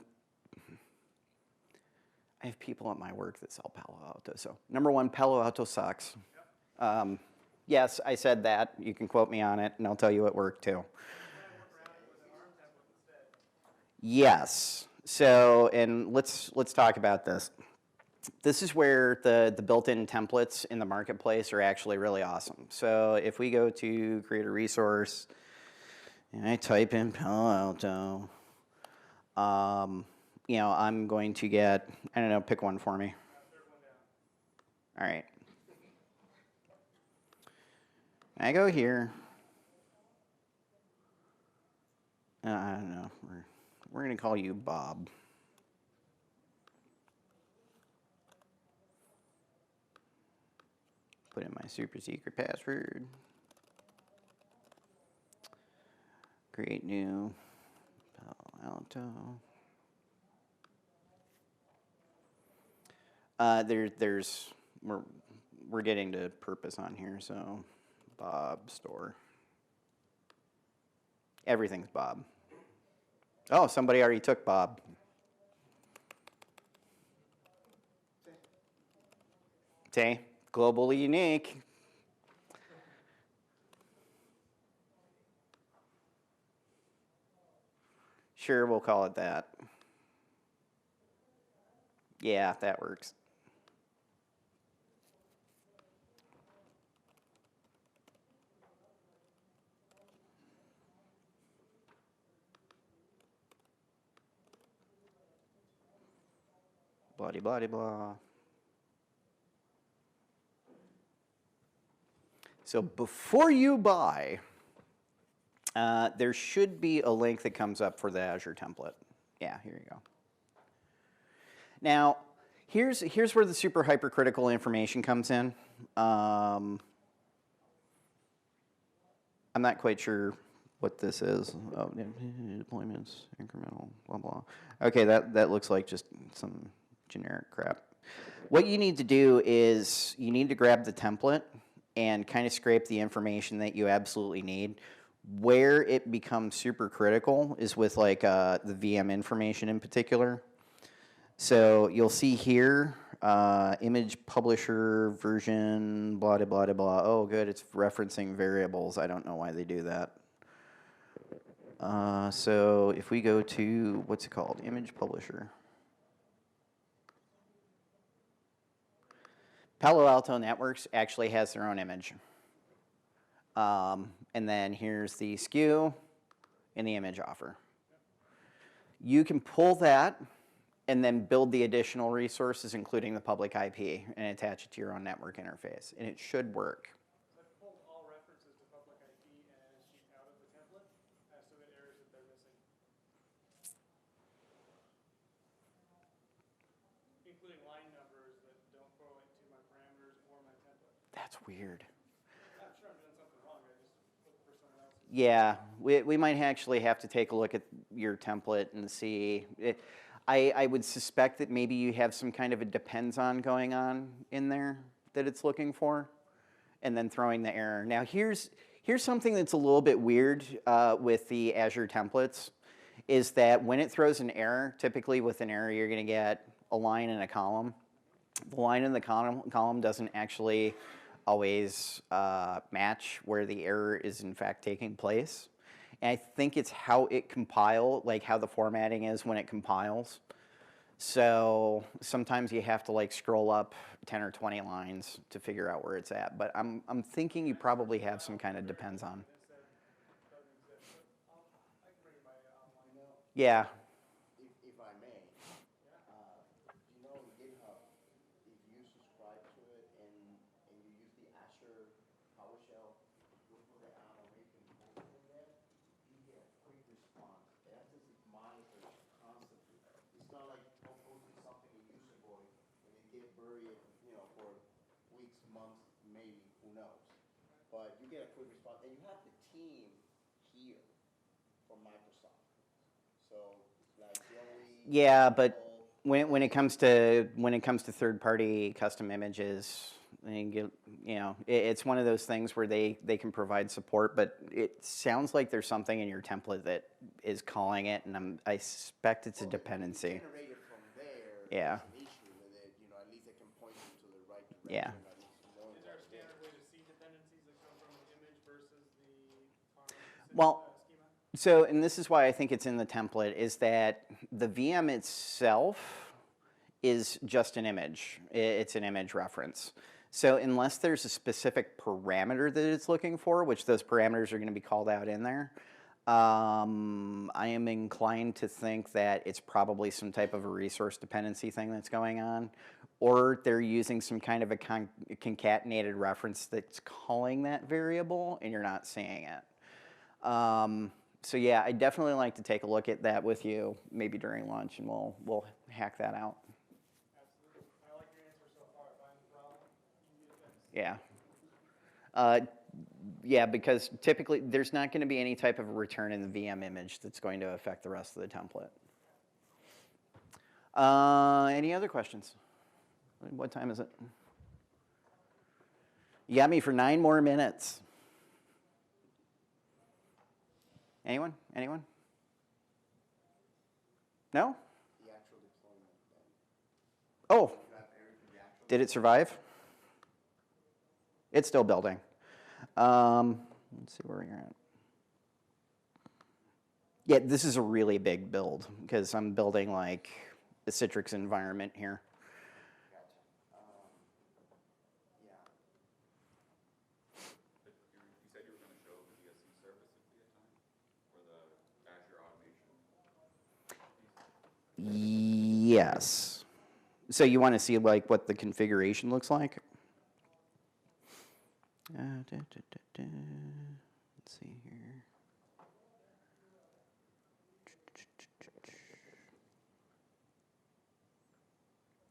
I have people at my work that sell Palo Alto. So, number one, Palo Alto sucks. Yep. Yes, I said that. You can quote me on it, and I'll tell you at work too. Yes. So, and let's talk about this. This is where the built-in templates in the marketplace are actually really awesome. So, if we go to create a resource, and I type in Palo Alto, I'm going to get, I don't know, pick one for me. All right. I go here. I don't know. We're going to call you Bob. Put in my super secret password. Create new Palo Alto. We're getting to purpose on here, so Bob store. Everything's Bob. Oh, somebody already took Bob. Tay, globally unique. Sure, we'll call it that. Yeah, that works. Blah, blah, blah, blah. So before you buy, there should be a link that comes up for the Azure template. Yeah, here you go. Now, here's where the super hypercritical information comes in. I'm not quite sure what this is. Oh, deployments, incremental, blah, blah. Okay, that looks like just some generic crap. What you need to do is you need to grab the template and kind of scrape the information that you absolutely need. Where it becomes super critical is with like the VM information in particular. So you'll see here, image publisher version, blah, blah, blah, blah. Oh, good, it's referencing variables. I don't know why they do that. So if we go to, what's it called? Image publisher. Palo Alto Networks actually has their own image. And then here's the SKU and the image offer. You can pull that and then build the additional resources, including the public IP, and attach it to your own network interface, and it should work. So I've pulled all references to public IP and sheet out of the template as to the areas that they're missing, including line numbers that don't correlate to my parameters or my template. That's weird. I'm sure I'm doing something wrong. I just look for someone else. Yeah, we might actually have to take a look at your template and see. I would suspect that maybe you have some kind of a depends on going on in there that it's looking for, and then throwing the error. Now here's something that's a little bit weird with the Azure templates, is that when it throws an error, typically with an error you're going to get a line and a column. The line in the column doesn't actually always match where the error is in fact taking place. And I think it's how it like how the formatting is when it compiles. So sometimes you have to like scroll up 10 or 20 lines to figure out where it's at. But I'm thinking you probably have some kind of depends on. Yeah. If I may, you know GitHub, if you subscribe to it and you use the Azure PowerShell, you put it on or you can post it in there, you get a quick response. It actually monitors constantly. It's not like posting something in user boy and it get buried, for weeks, months, maybe, who knows. But you get a quick response, and you have the team here from Microsoft. So, like, the only Yeah, but when it comes to third-party custom images, it's one of those things where they can provide support, but it sounds like there's something in your template that is calling it, and I suspect it's a dependency. Generate it from there. Yeah. There's an issue with it, at least it can point you to the right direction. Yeah. At least knowing Is there a what it is. standard way to see dependencies that come from an image versus the Well, schema? So, and this is why I think it's in the template, is that the VM itself is just an image. It's an image reference. So unless there's a specific parameter that it's looking for, which those parameters are going to be called out in there, I am inclined to think that it's probably some type of a resource dependency thing that's going on, or they're using some kind of a concatenated reference that's calling that variable, and you're not seeing it. So yeah, I'd definitely like to take a look at that with you, maybe during lunch, and we'll hack that out. Absolutely. I like your answer so far. If I'm the problem, you need to fix. Yeah. Yeah, because typically there's not going to be any type of return in the VM image that's going to affect the rest of the template. Any other questions? What time is it? You got me for 9 more minutes. Anyone? Anyone? No? The actual deployment then. Oh, You have everything, the actual. did it survive? It's still building. Let's see where you're at. Yeah, this is a really big build because I'm building like a Citrix environment here. Gotcha. Yeah. But you said you were going to show the DSC service at the time for the Azure automation. Yes. So you want to see like what the configuration looks like? Let's see here.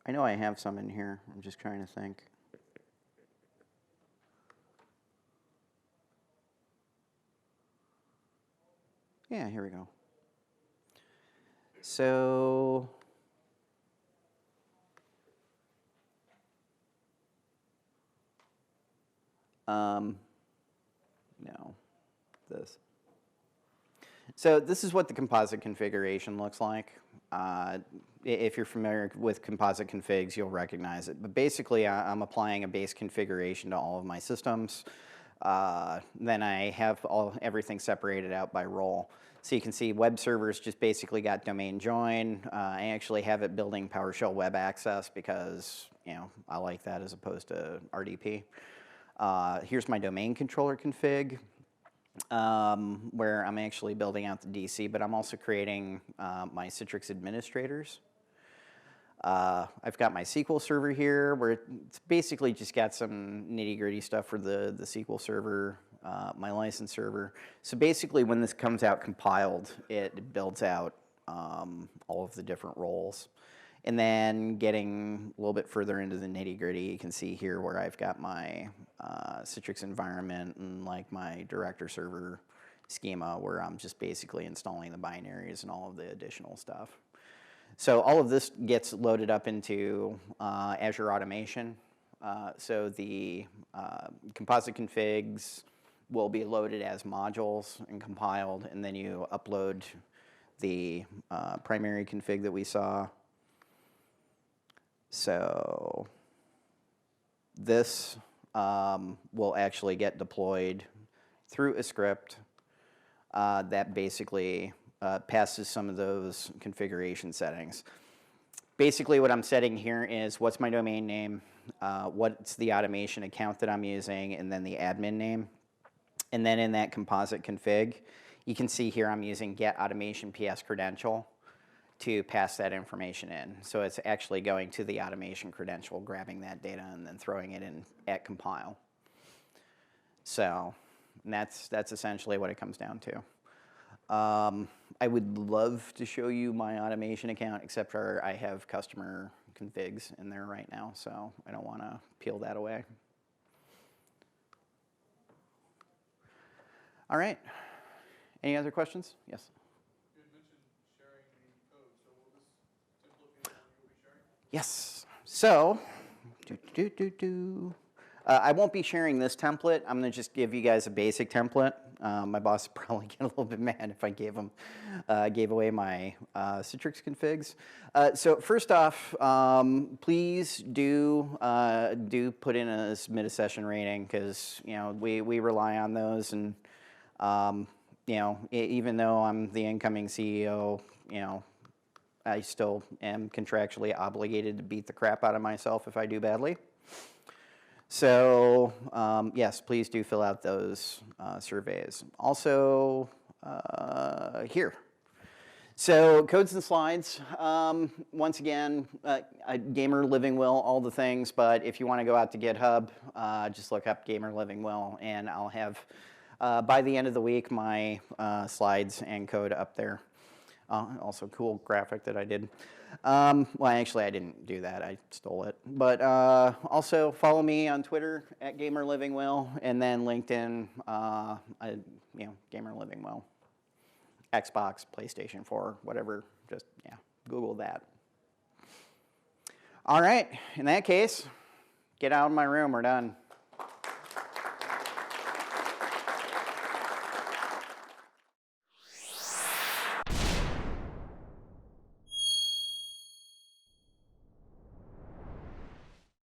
I know I have some in here. I'm just trying to think. Yeah, here we go. So no, this. So this is what the composite configuration looks like. If you're familiar with composite configs, you'll recognize it. But basically, I'm applying a base configuration to all of my systems. Then I have everything separated out by role. So you can see web servers just basically got domain join. I actually have it building PowerShell web access because I like that as opposed to RDP. Here's my domain controller config, where I'm actually building out the DC, but I'm also creating my Citrix administrators. I've got my SQL server here, where it's basically just got some nitty-gritty stuff for the SQL server, my license server. So basically, when this comes out compiled, it builds out all of the different roles. And then getting a little bit further into the nitty-gritty, you can see here where I've got my Citrix environment and like my director server schema, where I'm just basically installing the binaries and all of the additional stuff. So all of this gets loaded up into Azure Automation. So the composite configs will be loaded as modules and compiled, and then you upload the primary config that we saw. So this will actually get deployed through a script that basically passes some of those configuration settings. Basically what I'm setting here is what's my domain name, what's the automation account that I'm using, and then the admin name. And then in that composite config, you can see here I'm using get automation PS credential to pass that information in. So it's actually going to the automation credential, grabbing that data, and then throwing it in at compile. So that's essentially what it comes down to. I would love to show you my automation account, except for I have customer configs in there right now, so I don't want to peel that away. All right. Any other questions? Yes. You had mentioned sharing the code, so will this template be the one you'll be sharing? Yes. So, I won't be sharing this template. I'm going to just give you guys a basic template. My boss would probably get a little bit mad if I gave away my Citrix configs. So first off, please do put in a submit a session rating, because we rely on those, and even though I'm the incoming CEO, I still am contractually obligated to beat the crap out of myself if I do badly. So yes, please do fill out those surveys. Also, here. So codes and slides, once again, Gamer Living Will, all the things, but if you want to go out to GitHub, just look up Gamer Living Will, and I'll have, by the end of the week, my slides and code up there. Also cool graphic that I did. Well, actually, I didn't do that. I stole it. But also follow me on Twitter at Gamer Living Will, and then LinkedIn, Gamer Living Will. Xbox, PlayStation 4, whatever, just, yeah, Google that. All right, in that case, get out of my room, we're done.